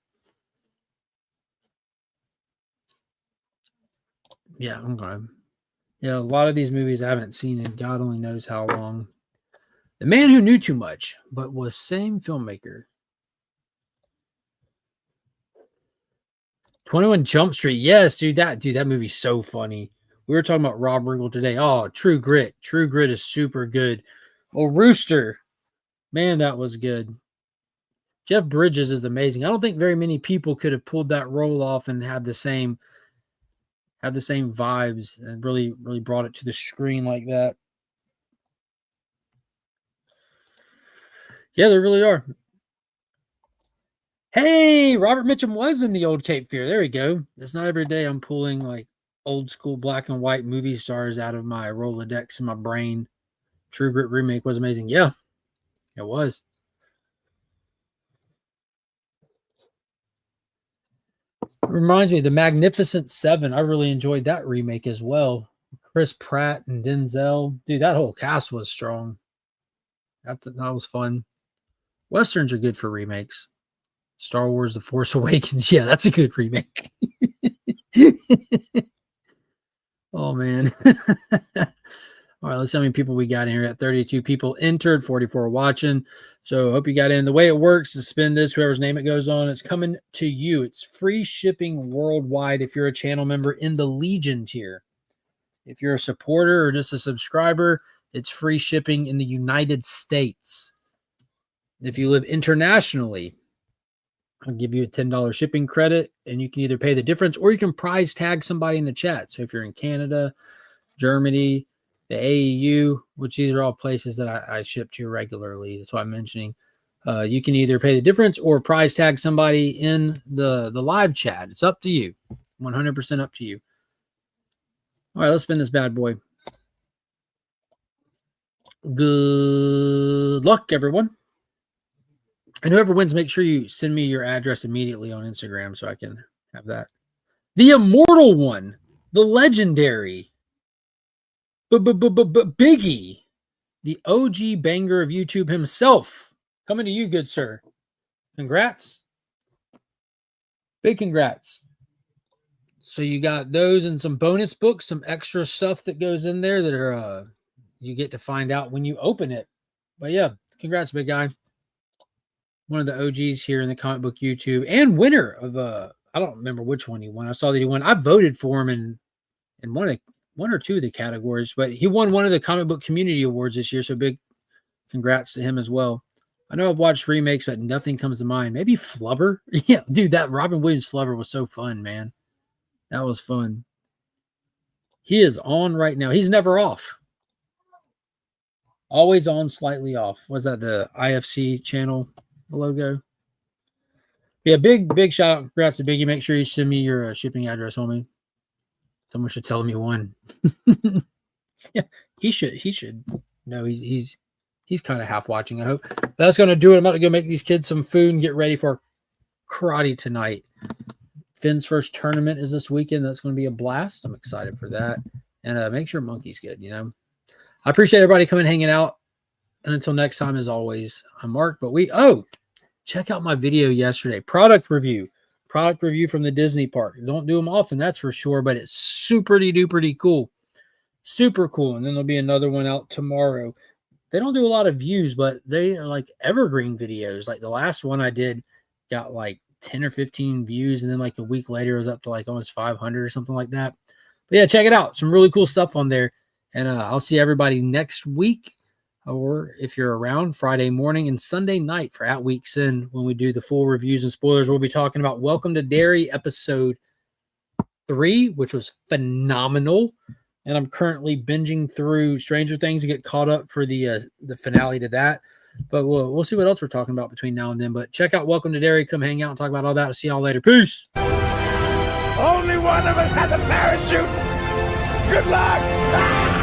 S1: Yeah, okay. Yeah, a lot of these movies I haven't seen in God only knows how long. The Man Who Knew Too Much, but was same filmmaker. 21 Jump Street. Yes, dude, that movie's so funny. We were talking about Rob Riggle today. Oh, True Grit. True Grit is super good. Oh, Rooster. Man, that was good. Jeff Bridges is amazing. I don't think very many people could have pulled that role off and had the same vibes and really brought it to the screen like that. Yeah, they really are. Hey, Robert Mitchum was in the old Cape Fear. There we go. It's not every day I'm pulling like old school black and white movie stars out of my Rolodex in my brain. True Grit remake was amazing. Yeah, it was. It reminds me, The Magnificent Seven. I really enjoyed that remake as well. Chris Pratt and Denzel. Dude, that whole cast was strong. That was fun. Westerns are good for remakes. Star Wars The Force Awakens. Yeah, that's a good remake. Oh, man. All right, let's see how many people we got in here. At 32 people entered, 44 watching. So I hope you got in. The way it works is spin this, whoever's name it goes on. It's coming to you. It's free shipping worldwide if you're a channel member in the Legion tier. If you're a supporter or just a subscriber, it's free shipping in the United States. If you live internationally, I'll give you a $10 shipping credit, and you can either pay the difference or you can prize tag somebody in the chat. So if you're in Canada, Germany, the AEU, which these are all places that I ship to regularly. That's why I'm mentioning. You can either pay the difference or prize tag somebody in the live chat. It's up to you. 100% up to you. All right, let's spin this bad boy. Good luck, everyone. And whoever wins, make sure you send me your address immediately on Instagram so I can have that. The immortal one, the legendary Biggie, the OG banger of YouTube himself, Coming to you, good sir. Congrats. Big congrats. So you got those and some bonus books, some extra stuff that goes in there that are you get to find out when you open it. But yeah, congrats, big guy. One of the OGs here in the comic book YouTube and winner of I don't remember which one he won. I saw that he won. I voted for him in one or two of the categories, but he won one of the comic book community awards this year. So big congrats to him as well. I know I've watched remakes, but nothing comes to mind. Maybe Flubber. Yeah, dude, that Robin Williams Flubber was so fun, man. That was fun. He is on right now. He's never off. Always on, slightly off. Was that the IFC channel logo? Yeah, big shout out. Congrats to Biggie. Make sure you send me your shipping address, homie. Someone should tell him you won. Yeah, he should. No, he's kind of half watching, I hope. But that's going to do it. I'm about to go make these kids some food and get ready for karate tonight. Finn's first tournament is this weekend. That's going to be a blast. I'm excited for that. And make sure Monkey's good, you know. I appreciate everybody coming and hanging out. And until next time, as always, I'm Mark. But check out my video yesterday. Product review from the Disney park. Don't do them often, that's for sure. But it's super duper cool. Super cool. And then there'll be another one out tomorrow. They don't do a lot of views, but they are like evergreen videos. Like the last one I did got like 10 or 15 views, and then like a week later it was up to like almost 500 or something like that. But yeah, check it out. Some really cool stuff on there. And I'll see everybody next week, or if you're around, Friday morning and Sunday night for At Week's End when we do the full reviews and spoilers. We'll be talking about Welcome to Derry episode 3, which was phenomenal. And I'm currently binging through Stranger Things to get caught up for the finale to that. But we'll see what else we're talking about between now and then. But check out Welcome to Derry. Come hang out and talk about all that. I'll see y'all later. Peace.
S7: Only one of us has a parachute. Good luck. Ah!